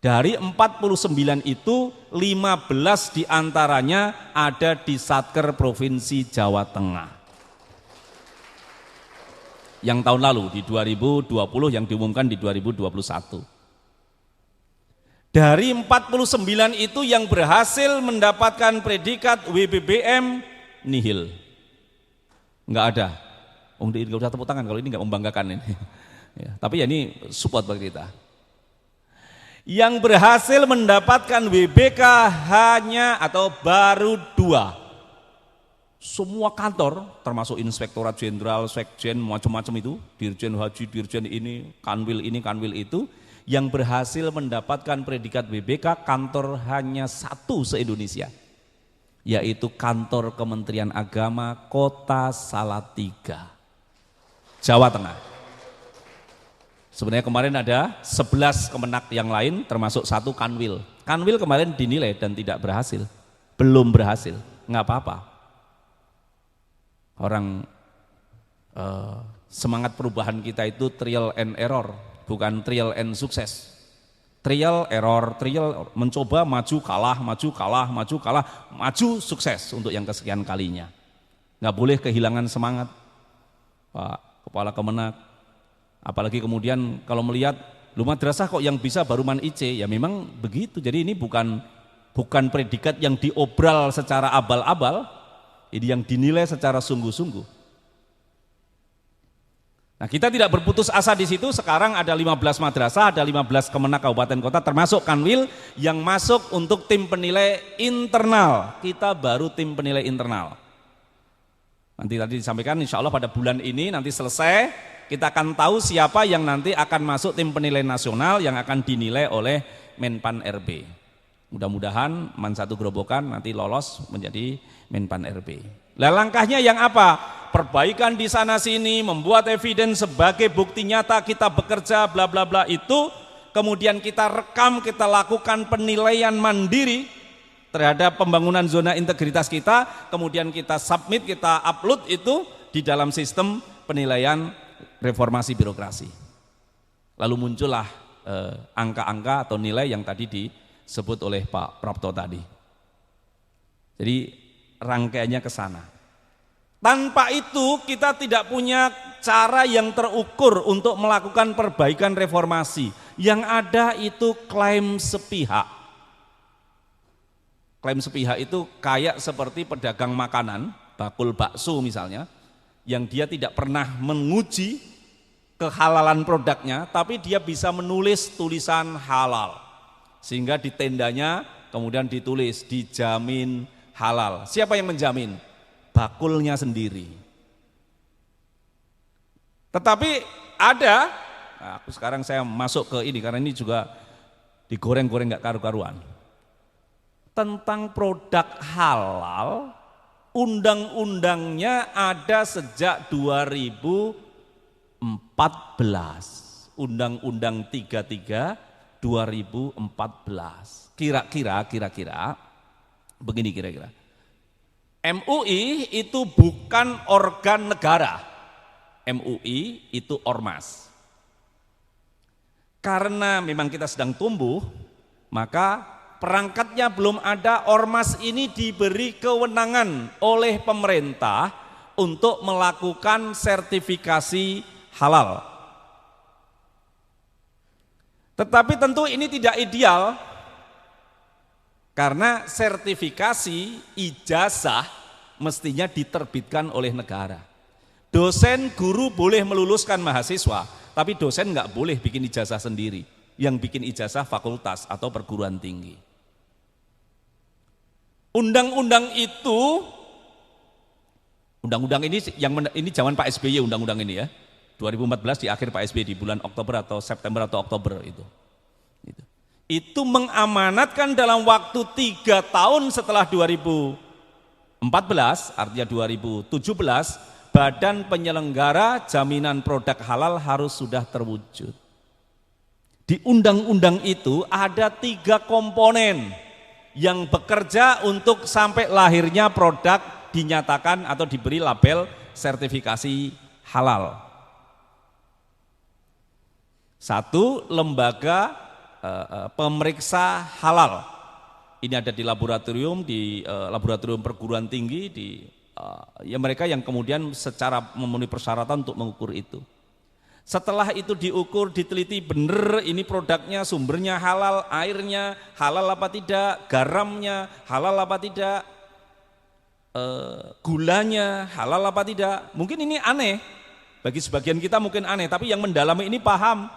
Dari 49 itu 15 diantaranya ada di Satker Provinsi Jawa Tengah. Yang tahun lalu di 2020, yang diumumkan di 2021. Dari 49 itu yang berhasil mendapatkan predikat WBBM nihil. Enggak ada. Enggak usah tepuk tangan kalau ini enggak membanggakan ini. Ya, tapi ya ini support bagi kita. Yang berhasil mendapatkan WBK hanya atau baru 2. Semua kantor termasuk Inspektorat Jenderal, Sekjen, macam-macam itu, Dirjen Haji, Dirjen ini, Kanwil itu, yang berhasil mendapatkan predikat WBK kantor hanya 1 se-Indonesia, yaitu kantor Kementerian Agama Kota Salatiga, Jawa Tengah. Sebenarnya kemarin ada 11 kemenak yang lain termasuk 1 Kanwil. Kanwil kemarin dinilai dan tidak berhasil, belum berhasil, nggak apa-apa. Orang semangat perubahan kita itu trial and error, bukan trial and sukses. Trial, error, mencoba maju kalah, maju sukses untuk yang kesekian kalinya. Nggak boleh kehilangan semangat, Pak Kepala Kemenak. Apalagi kemudian kalau melihat, lu madrasah kok yang bisa baru Man IC, ya memang begitu. Jadi ini bukan predikat yang diobral secara abal-abal, ini yang dinilai secara sungguh-sungguh. Nah, kita tidak berputus asa di situ. Sekarang ada 15 madrasah, ada 15 kemenak kabupaten kota termasuk Kanwil yang masuk untuk tim penilai internal. Kita baru tim penilai internal. Nanti tadi disampaikan insya Allah pada bulan ini nanti selesai, kita akan tahu siapa yang nanti akan masuk tim penilai nasional yang akan dinilai oleh Menpan RB. Mudah-mudahan Man 1 gerobokan nanti lolos menjadi Menpan RB. Lah langkahnya yang apa? Perbaikan di sana sini, membuat evidence sebagai bukti nyata kita bekerja bla bla bla itu, kemudian kita rekam, kita lakukan penilaian mandiri terhadap pembangunan zona integritas kita, kemudian kita submit, kita upload itu di dalam sistem penilaian reformasi birokrasi. Lalu muncullah angka-angka atau nilai yang tadi disebut oleh Pak Prapto tadi. Jadi rangkaiannya ke sana. Tanpa itu kita tidak punya cara yang terukur untuk melakukan perbaikan reformasi. Yang ada itu klaim sepihak. Klaim sepihak itu kayak seperti pedagang makanan, bakul bakso misalnya, yang dia tidak pernah menguji kehalalan produknya, tapi dia bisa menulis tulisan halal. Sehingga di tendanya kemudian ditulis dijamin halal. Siapa yang menjamin? Bakulnya sendiri. Tetapi ada, nah aku sekarang saya masuk ke ini karena ini juga digoreng-goreng gak karu-karuan. Tentang produk halal Undang-undangnya ada sejak 2014. Undang-Undang 33 2014. Kira-kira begini kira-kira. MUI itu bukan organ negara. MUI itu ormas. Karena memang kita sedang tumbuh, maka perangkatnya belum ada. Ormas ini diberi kewenangan oleh pemerintah untuk melakukan sertifikasi halal. Tetapi tentu ini tidak ideal, karena sertifikasi ijazah mestinya diterbitkan oleh negara. Dosen, guru boleh meluluskan mahasiswa, tapi dosen nggak boleh bikin ijazah sendiri. Yang bikin ijazah fakultas atau perguruan tinggi. Undang-undang itu, undang-undang ini zaman Pak SBY, undang-undang ini ya, 2014 di akhir Pak SBY di bulan Oktober atau September atau Oktober itu. Itu mengamanatkan dalam waktu 3 tahun setelah 2014, artinya 2017, Badan Penyelenggara Jaminan Produk Halal harus sudah terwujud. Di undang-undang itu ada 3 komponen yang bekerja untuk sampai lahirnya produk dinyatakan atau diberi label sertifikasi halal. 1, lembaga pemeriksa halal. Ini ada di laboratorium, laboratorium perguruan tinggi, ya mereka yang kemudian secara memenuhi persyaratan untuk mengukur itu. Setelah itu diukur, diteliti benar ini produknya, sumbernya halal, airnya halal apa tidak, garamnya halal apa tidak, gulanya halal apa tidak. Mungkin ini aneh, bagi sebagian kita mungkin aneh, tapi yang mendalami ini paham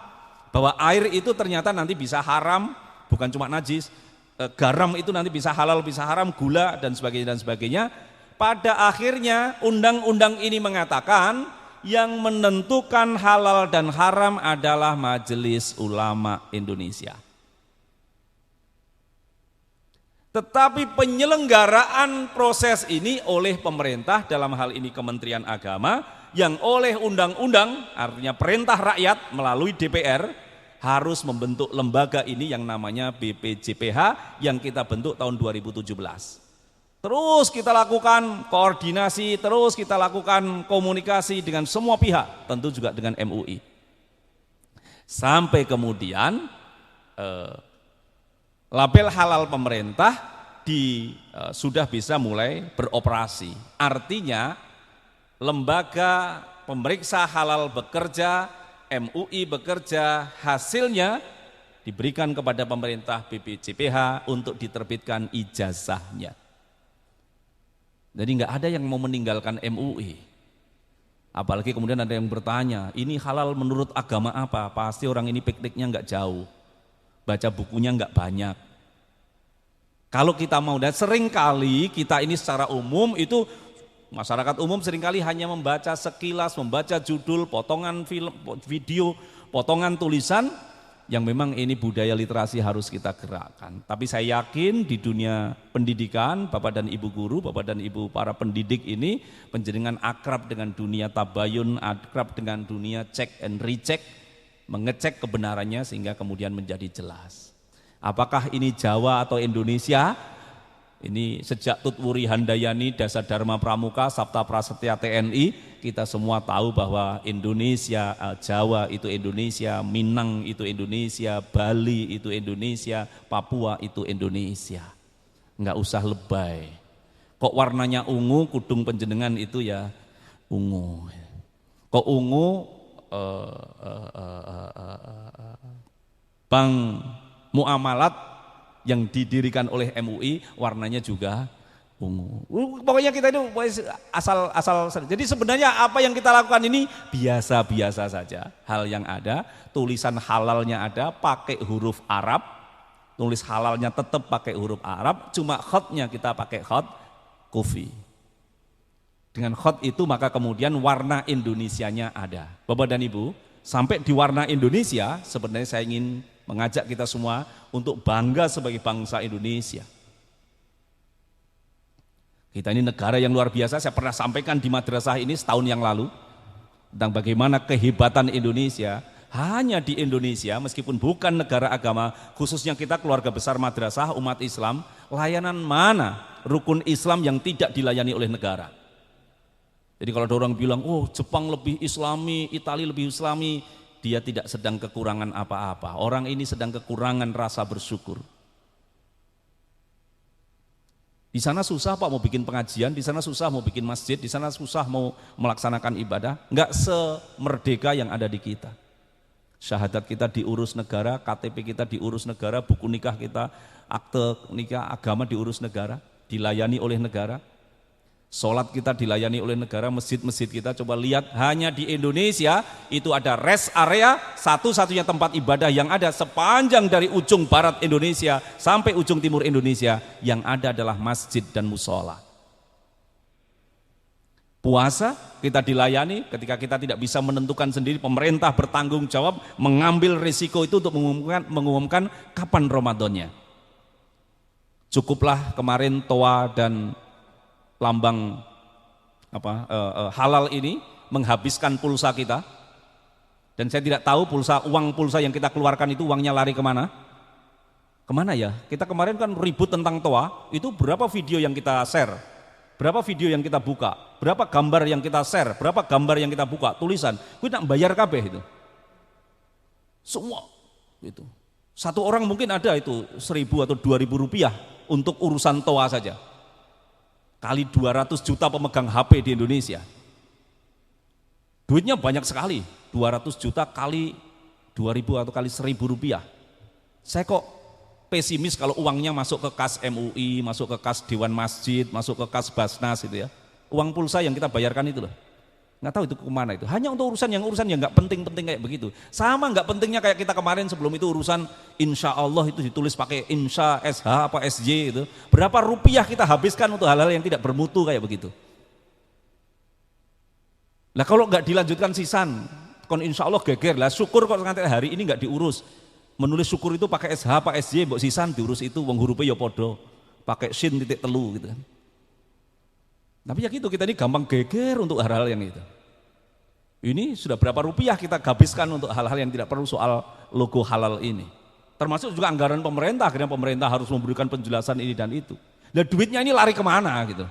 bahwa air itu ternyata nanti bisa haram, bukan cuma najis, garam itu nanti bisa halal, bisa haram, gula dan sebagainya. Pada akhirnya undang-undang ini mengatakan yang menentukan halal dan haram adalah Majelis Ulama Indonesia. Tetapi penyelenggaraan proses ini oleh pemerintah, dalam hal ini Kementerian Agama, yang oleh undang-undang, artinya perintah rakyat melalui DPR, harus membentuk lembaga ini yang namanya BPJPH yang kita bentuk tahun 2017. Terus kita lakukan koordinasi, terus kita lakukan komunikasi dengan semua pihak, tentu juga dengan MUI. Sampai kemudian label halal pemerintah sudah bisa mulai beroperasi. Artinya lembaga pemeriksa halal bekerja, MUI bekerja, hasilnya diberikan kepada pemerintah BPJPH untuk diterbitkan ijazahnya. Jadi nggak ada yang mau meninggalkan MUI. Apalagi kemudian ada yang bertanya, ini halal menurut agama apa? Pasti orang ini pikniknya nggak jauh, baca bukunya nggak banyak. Kalau kita mau, dan seringkali kita ini secara umum itu, masyarakat umum seringkali hanya membaca sekilas, membaca judul, potongan film, video, potongan tulisan, yang memang ini budaya literasi harus kita gerakkan. Tapi saya yakin di dunia pendidikan, Bapak dan Ibu guru, Bapak dan Ibu para pendidik ini, panjenengan akrab dengan dunia tabayun, akrab dengan dunia check and recheck, mengecek kebenarannya sehingga kemudian menjadi jelas. Apakah ini Jawa atau Indonesia? Ini sejak Tutwuri Handayani, Dasa Dharma Pramuka, Sabta Prasetya TNI, kita semua tahu bahwa Indonesia, Jawa itu Indonesia, Minang itu Indonesia, Bali itu Indonesia, Papua itu Indonesia. Enggak usah lebay. Kok warnanya ungu, kudung panjenengan itu ya ungu. Kok ungu, Bank Muamalat yang didirikan oleh MUI warnanya juga ungu. Pokoknya kita itu asal. Jadi sebenarnya apa yang kita lakukan ini biasa-biasa saja. Hal yang ada, tulisan halalnya ada, pakai huruf Arab, tulis halalnya tetap pakai huruf Arab, cuma khotnya kita pakai khot kufi. Dengan khot itu maka kemudian warna Indonesianya ada. Bapak dan Ibu, sampai di warna Indonesia sebenarnya saya ingin mengajak kita semua untuk bangga sebagai bangsa Indonesia. Kita ini negara yang luar biasa. Saya pernah sampaikan di madrasah ini setahun yang lalu tentang bagaimana kehebatan Indonesia. Hanya di Indonesia, meskipun bukan negara agama, khususnya kita keluarga besar madrasah umat Islam, layanan mana rukun Islam yang tidak dilayani oleh negara? Jadi kalau ada orang bilang, oh Jepang lebih Islami, Italia lebih Islami, dia tidak sedang kekurangan apa-apa. Orang ini sedang kekurangan rasa bersyukur. Di sana susah Pak mau bikin pengajian, di sana susah mau bikin masjid, di sana susah mau melaksanakan ibadah. Enggak semerdeka yang ada di kita. Syahadat kita diurus negara, KTP kita diurus negara, buku nikah kita, akte nikah agama diurus negara, dilayani oleh negara. Sholat kita dilayani oleh negara, masjid-masjid kita, coba lihat hanya di Indonesia itu ada rest area, satu-satunya tempat ibadah yang ada sepanjang dari ujung barat Indonesia sampai ujung timur Indonesia, yang ada adalah masjid dan musola. Puasa kita dilayani, ketika kita tidak bisa menentukan sendiri, pemerintah bertanggung jawab mengambil risiko itu untuk mengumumkan kapan Ramadannya. Cukuplah kemarin toa dan lambang halal ini menghabiskan pulsa kita, dan saya tidak tahu uang pulsa yang kita keluarkan itu uangnya lari kemana ya. Kita kemarin kan ribut tentang toa, itu berapa video yang kita share, berapa video yang kita buka, berapa gambar yang kita share, berapa gambar yang kita buka, tulisan, kita bayar kabeh itu semua itu. Satu orang mungkin ada itu 1.000 atau 2.000 rupiah untuk urusan toa saja, kali 200 juta pemegang HP di Indonesia. Duitnya banyak sekali, 200 juta kali 2.000 atau kali 1.000 rupiah. Saya kok pesimis kalau uangnya masuk ke kas MUI, masuk ke kas Dewan Masjid, masuk ke kas Basnas itu ya. Uang pulsa yang kita bayarkan itu loh. Nggak tahu itu kemana itu. Hanya untuk urusan yang nggak penting-penting kayak begitu. Sama nggak pentingnya kayak kita kemarin sebelum itu urusan insya Allah itu ditulis pakai insya SH apa SJ itu. Berapa rupiah kita habiskan untuk hal-hal yang tidak bermutu kayak begitu. Lah kalau nggak dilanjutkan sisan, kon insya Allah geger lah. Syukur kok sampai hari ini nggak diurus. Menulis syukur itu pakai SH apa SJ, mbok sisan diurus itu, wong hurufnya ya podo. Pakai shin titik telu gitu kan. Tapi ya gitu, kita ini gampang geger untuk hal-hal yang itu. Ini sudah berapa rupiah kita habiskan untuk hal-hal yang tidak perlu soal logo halal ini. Termasuk juga anggaran pemerintah, akhirnya pemerintah harus memberikan penjelasan ini dan itu. Dan duitnya ini lari kemana gitu.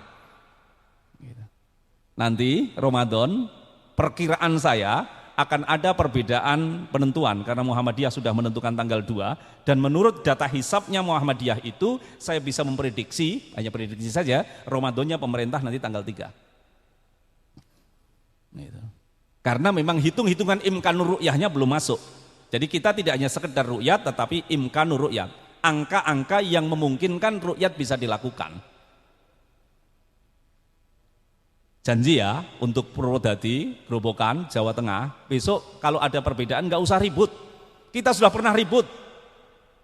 Nanti Ramadan, perkiraan saya akan ada perbedaan penentuan karena Muhammadiyah sudah menentukan tanggal 2, dan menurut data hisabnya Muhammadiyah itu saya bisa memprediksi, hanya prediksi saja, Ramadannya pemerintah nanti tanggal 3. Gitu. Karena memang hitung-hitungan imkanur ru'yahnya belum masuk. Jadi kita tidak hanya sekedar ru'yat tetapi imkanur ru'yat, angka-angka yang memungkinkan ru'yat bisa dilakukan. Janji ya untuk Purwodadi, Grobogan, Jawa Tengah, besok kalau ada perbedaan nggak usah ribut. Kita sudah pernah ribut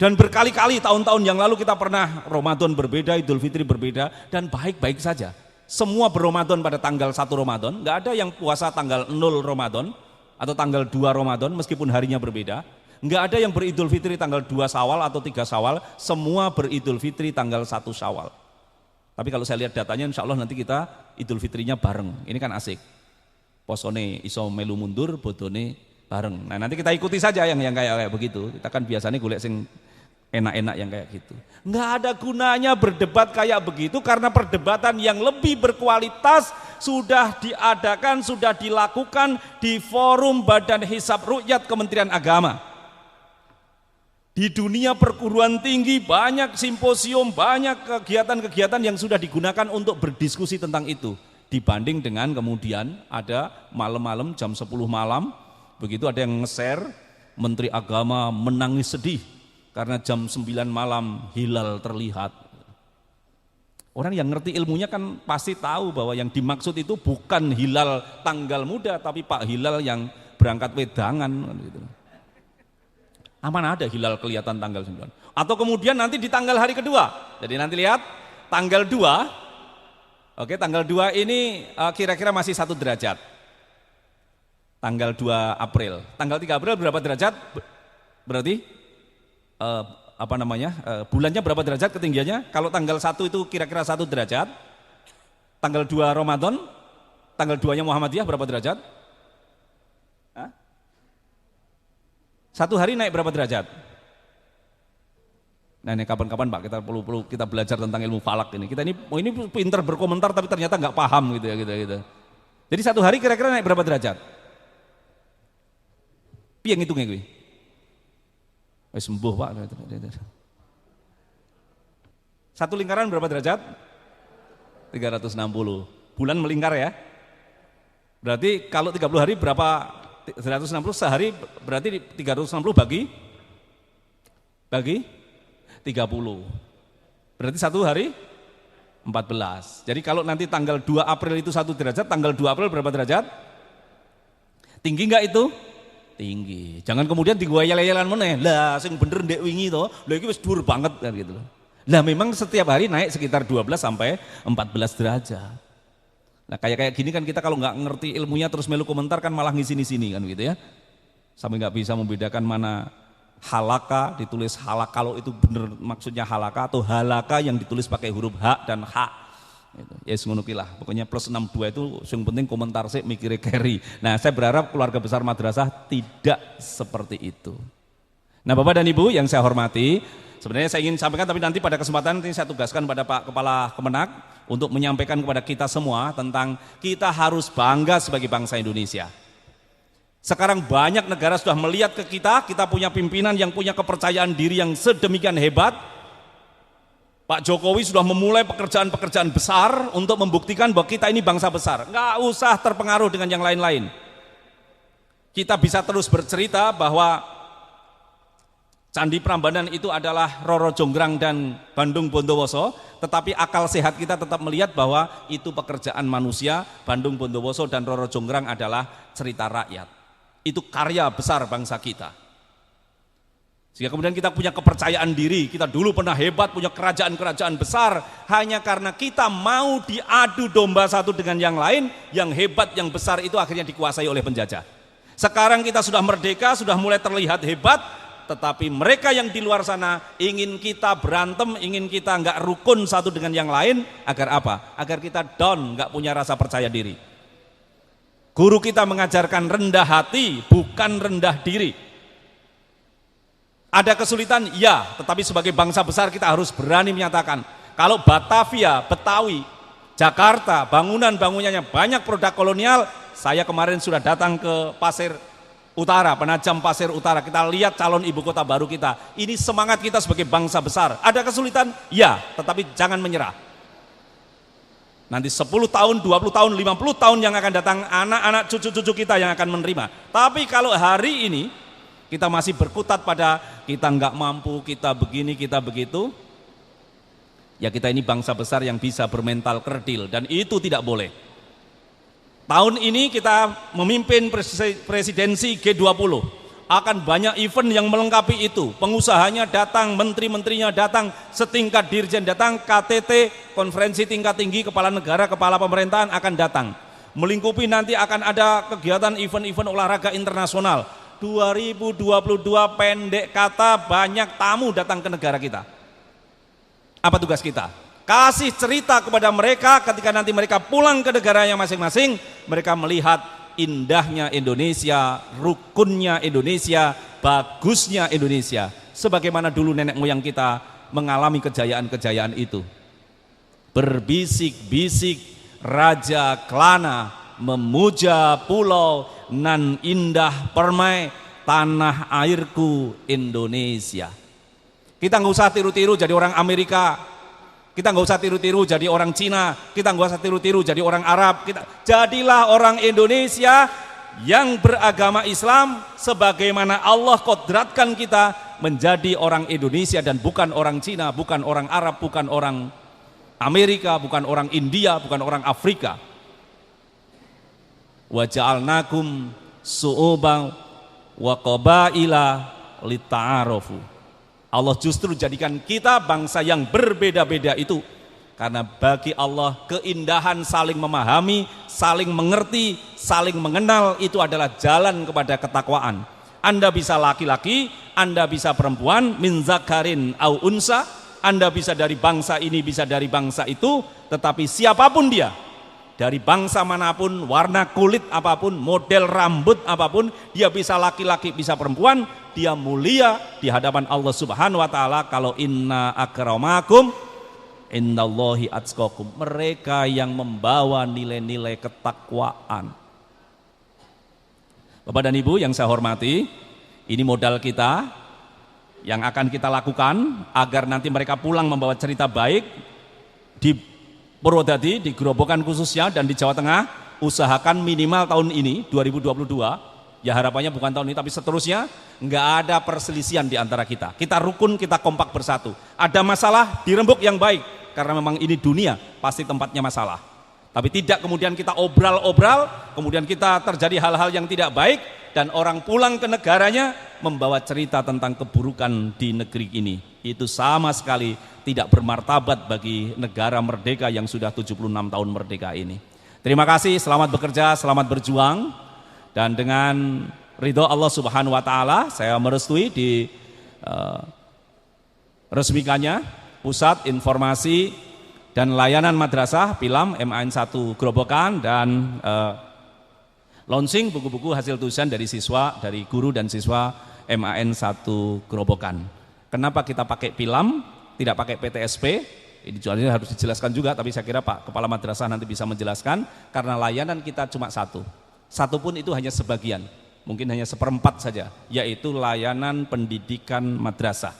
dan berkali-kali tahun-tahun yang lalu kita pernah Ramadan berbeda, Idul Fitri berbeda, dan baik-baik saja. Semua berRamadan pada tanggal 1 Ramadan, nggak ada yang puasa tanggal 0 Ramadan atau tanggal 2 Ramadan meskipun harinya berbeda. Nggak ada yang beridul fitri tanggal 2 Syawal atau 3 Syawal, semua beridul fitri tanggal 1 Syawal. Tapi kalau saya lihat datanya, insya Allah nanti kita Idul Fitrinya bareng. Ini kan asik. Posone iso melu mundur, bodone bareng. Nah nanti kita ikuti saja yang kayak begitu. Kita kan biasanya golek sing enak-enak yang kayak gitu. Nggak ada gunanya berdebat kayak begitu karena perdebatan yang lebih berkualitas sudah diadakan, sudah dilakukan di forum Badan Hisab Ru'yat Kementerian Agama. Di dunia perguruan tinggi banyak simposium, banyak kegiatan-kegiatan yang sudah digunakan untuk berdiskusi tentang itu. Dibanding dengan kemudian ada malam-malam jam 10 malam, begitu ada yang nge-share, Menteri Agama menangis sedih karena jam 9 malam hilal terlihat. Orang yang ngerti ilmunya kan pasti tahu bahwa yang dimaksud itu bukan hilal tanggal muda, tapi Pak Hilal yang berangkat wedangan gitu. Aman ada hilal kelihatan tanggal 9. Atau kemudian nanti di tanggal hari kedua. Jadi nanti lihat tanggal 2. Oke, tanggal 2 ini kira-kira masih 1 derajat. Tanggal 2 April. Tanggal 3 April berapa derajat? Berarti bulannya berapa derajat ketinggiannya? Kalau tanggal 1 itu kira-kira 1 derajat. Tanggal 2 Ramadan, tanggal 2-nya Muhammadiyah berapa derajat? Hah? 1 hari naik berapa derajat? Nah ini kapan-kapan Pak kita perlu kita belajar tentang ilmu falak ini. Kita ini pinter berkomentar tapi ternyata nggak paham gitu ya gitu. Jadi 1 hari kira-kira naik berapa derajat? Piye ngitungnya kuwi? Wis sembuh Pak. 1 lingkaran berapa derajat? 360. Bulan melingkar ya. Berarti kalau 30 hari berapa? 360 sehari berarti 360 bagi 30. Berarti 1 hari 14. Jadi kalau nanti tanggal 2 April itu 1 derajat, tanggal 2 April berapa derajat? Tinggi enggak itu? Tinggi. Jangan kemudian diguyal-yalan meneh. Lah sing bener ndek wingi to, lha iki wis dhuwur banget kan gitu loh. Lah memang setiap hari naik sekitar 12 sampai 14 derajat. Nah kayak gini kan kita kalau nggak ngerti ilmunya terus melu komentar kan malah ngisi-sini kan gitu ya. Sampai nggak bisa membedakan mana halaka ditulis halaka, kalau itu bener maksudnya halaka atau halaka yang ditulis pakai huruf H dan H. Ya ngono ki lah. Pokoknya plus 62 itu yang penting komentar sih mikirnya carry. Nah, saya berharap keluarga besar madrasah tidak seperti itu. Nah, Bapak dan Ibu yang saya hormati, sebenarnya saya ingin sampaikan tapi nanti pada kesempatan ini saya tugaskan pada Pak Kepala Kemenak untuk menyampaikan kepada kita semua tentang kita harus bangga sebagai bangsa Indonesia. Sekarang banyak negara sudah melihat ke kita punya pimpinan yang punya kepercayaan diri yang sedemikian hebat. Pak Jokowi sudah memulai pekerjaan-pekerjaan besar untuk membuktikan bahwa kita ini bangsa besar. Nggak usah terpengaruh dengan yang lain-lain. Kita bisa terus bercerita bahwa Candi Prambanan itu adalah Roro Jonggrang dan Bandung Bondowoso, tetapi akal sehat kita tetap melihat bahwa itu pekerjaan manusia. Bandung Bondowoso dan Roro Jonggrang adalah cerita rakyat. Itu karya besar bangsa kita. Sehingga kemudian kita punya kepercayaan diri, kita dulu pernah hebat, punya kerajaan-kerajaan besar, hanya karena kita mau diadu domba satu dengan yang lain, yang hebat, yang besar itu akhirnya dikuasai oleh penjajah. Sekarang kita sudah merdeka, sudah mulai terlihat hebat, tetapi mereka yang di luar sana ingin kita berantem, ingin kita nggak rukun satu dengan yang lain, agar apa? Agar kita down, nggak punya rasa percaya diri. Guru kita mengajarkan rendah hati, bukan rendah diri. Ada kesulitan? Ya, tetapi sebagai bangsa besar kita harus berani menyatakan, kalau Batavia, Betawi, Jakarta, bangunan-bangunannya banyak produk kolonial. Saya kemarin sudah datang ke Pasir Utara, Penajam Pasir Utara, kita lihat calon ibu kota baru kita. Ini semangat kita sebagai bangsa besar. Ada kesulitan? Ya, tetapi jangan menyerah. Nanti 10 tahun, 20 tahun, 50 tahun yang akan datang, anak-anak cucu-cucu kita yang akan menerima. Tapi kalau hari ini kita masih berkutat pada kita nggak mampu, kita begini, kita begitu, ya kita ini bangsa besar yang bisa bermental kerdil, dan itu tidak boleh. Tahun ini kita memimpin presidensi G20, akan banyak event yang melengkapi itu. Pengusahanya datang, menteri-menterinya datang, setingkat dirjen datang, KTT, konferensi tingkat tinggi, kepala negara, kepala pemerintahan akan datang. Melingkupi nanti akan ada kegiatan event-event olahraga internasional. 2022 pendek kata banyak tamu datang ke negara kita. Apa tugas kita? Kasih cerita kepada mereka ketika nanti mereka pulang ke negaranya masing-masing, mereka melihat indahnya Indonesia, rukunnya Indonesia, bagusnya Indonesia. Sebagaimana dulu nenek moyang kita mengalami kejayaan-kejayaan itu. Berbisik-bisik Raja Klana memuja pulau nan indah permai tanah airku Indonesia. Kita nggak usah tiru-tiru jadi orang Amerika, kita nggak usah tiru-tiru jadi orang Cina, kita nggak usah tiru-tiru jadi orang Arab. Jadilah orang Indonesia yang beragama Islam, sebagaimana Allah kodratkan kita menjadi orang Indonesia dan bukan orang Cina, bukan orang Arab, bukan orang Amerika, bukan orang India, bukan orang Afrika. Wa ja'alnakum su'uban wa qabaila lita'arofu. Allah justru jadikan kita bangsa yang berbeda-beda itu karena bagi Allah keindahan saling memahami, saling mengerti, saling mengenal itu adalah jalan kepada ketakwaan. Anda bisa laki-laki, Anda bisa perempuan, min zakarin au unsa, Anda bisa dari bangsa ini, bisa dari bangsa itu, tetapi siapapun dia, dari bangsa manapun, warna kulit apapun, model rambut apapun, dia bisa laki-laki, bisa perempuan, dia mulia di hadapan Allah Subhanahu wa taala. Kalau inna akramakum indallahi atqakum, mereka yang membawa nilai-nilai ketakwaan. Bapak dan Ibu yang saya hormati, ini modal kita yang akan kita lakukan agar nanti mereka pulang membawa cerita baik di Purwodadi, di Grobogan khususnya dan di Jawa Tengah. Usahakan minimal tahun ini 2022, ya harapannya bukan tahun ini tapi seterusnya, nggak ada perselisihan di antara kita. Kita rukun, kita kompak bersatu. Ada masalah dirembuk yang baik, karena memang ini dunia pasti tempatnya masalah. Tapi tidak kemudian kita obral-obral, kemudian kita terjadi hal-hal yang tidak baik dan orang pulang ke negaranya membawa cerita tentang keburukan di negeri ini. Itu sama sekali tidak bermartabat bagi negara merdeka yang sudah 76 tahun merdeka ini. Terima kasih, selamat bekerja, selamat berjuang, dan dengan ridho Allah Subhanahu wa taala saya merestui di resmikannya Pusat Informasi dan Layanan Madrasah Pilam MAN 1 Grobogan, dan launching buku-buku hasil tulisan dari siswa, dari guru dan siswa MAN 1 Grobogan. Kenapa kita pakai Pilam, tidak pakai PTSP? Ini juga harus dijelaskan juga, tapi saya kira Pak Kepala Madrasah nanti bisa menjelaskan, karena layanan kita cuma satu pun itu hanya sebagian, mungkin hanya seperempat saja, yaitu layanan pendidikan madrasah.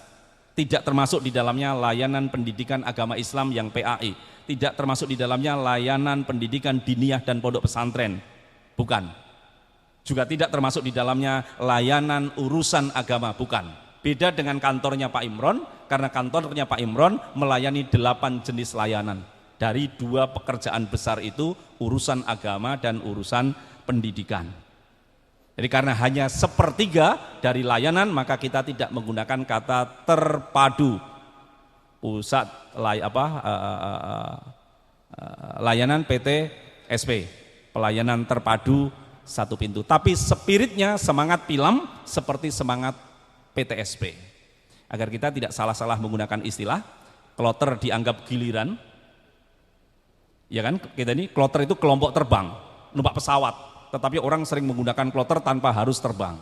Tidak termasuk di dalamnya layanan pendidikan agama Islam yang PAI, tidak termasuk di dalamnya layanan pendidikan diniyah dan pondok pesantren, bukan. Juga tidak termasuk di dalamnya layanan urusan agama, bukan. Beda dengan kantornya Pak Imron, karena kantornya Pak Imron melayani 8 jenis layanan. Dari 2 pekerjaan besar itu, urusan agama dan urusan pendidikan. Jadi karena hanya sepertiga dari layanan, maka kita tidak menggunakan kata terpadu. Pusat layanan PT SP, pelayanan terpadu satu pintu. Tapi spiritnya, semangat Pilam seperti semangat PTSP. Agar kita tidak salah-salah menggunakan istilah, kloter dianggap giliran. Ya kan, kita ini kloter itu kelompok terbang, numpak pesawat, tetapi orang sering menggunakan kloter tanpa harus terbang.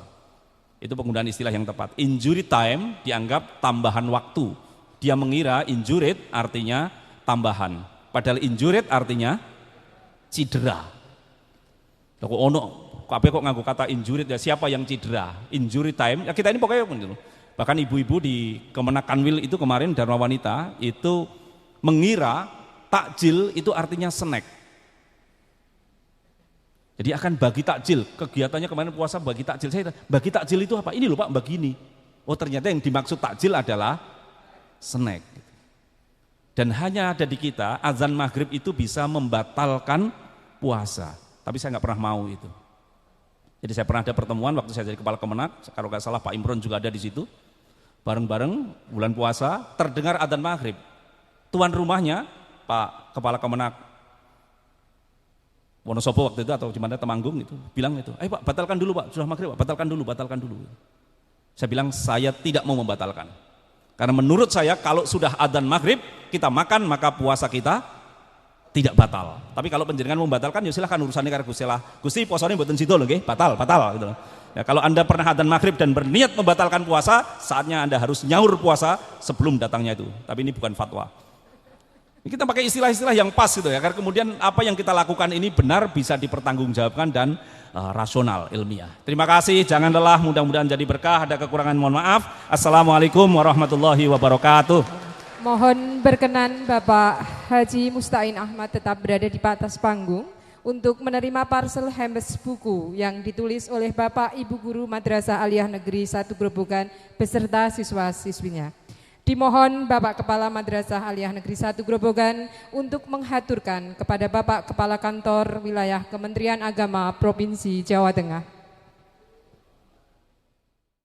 Itu penggunaan istilah yang tepat. Injury time dianggap tambahan waktu. Dia mengira injured artinya tambahan, padahal injured artinya cedera. Kok nganggo kata injured, ya siapa yang cedera? Injury time, ya kita ini pokoknya bahkan ibu-ibu di Kemenak Kanwil itu kemarin, Dharma Wanita itu mengira takjil itu artinya snack. Jadi akan bagi takjil, kegiatannya kemarin puasa bagi takjil. Saya bagi takjil itu apa? Ini loh Pak, bagi ini. Oh ternyata yang dimaksud takjil adalah snack. Dan hanya ada di kita, azan maghrib itu bisa membatalkan puasa. Tapi saya nggak pernah mau itu. Jadi saya pernah ada pertemuan waktu saya jadi kepala Kemenak, kalau nggak salah Pak Imron juga ada di situ. Bareng-bareng bulan puasa terdengar adzan maghrib. Tuan rumahnya Pak Kepala Kemenak Wonosobo waktu itu atau gimana Temanggung itu bilang itu, ayo Pak batalkan dulu Pak, sudah maghrib Pak, batalkan dulu. Saya bilang saya tidak mau membatalkan. Karena menurut saya kalau sudah adzan maghrib kita makan maka puasa kita tidak batal. Tapi kalau penjenengan membatalkan ya silahkan urusannya karo Gusti Allah. Gusti posone mboten sida lho nggih, batal gitu. Ya, kalau Anda pernah adzan maghrib dan berniat membatalkan puasa, saatnya Anda harus nyaur puasa sebelum datangnya itu. Tapi ini bukan fatwa. Kita pakai istilah-istilah yang pas gitu ya, agar kemudian apa yang kita lakukan ini benar bisa dipertanggungjawabkan dan rasional, ilmiah. Terima kasih, jangan lelah, mudah-mudahan jadi berkah, ada kekurangan mohon maaf. Assalamualaikum warahmatullahi wabarakatuh.
Mohon berkenan Bapak Haji Mustain Ahmad tetap berada di atas panggung untuk menerima parcel hembes buku yang ditulis oleh Bapak Ibu Guru Madrasah Aliyah Negeri 1 Grobogan beserta siswa-siswinya. Dimohon Bapak Kepala Madrasah Aliyah Negeri 1 Grobogan untuk menghaturkan kepada Bapak Kepala Kantor Wilayah Kementerian Agama Provinsi Jawa Tengah.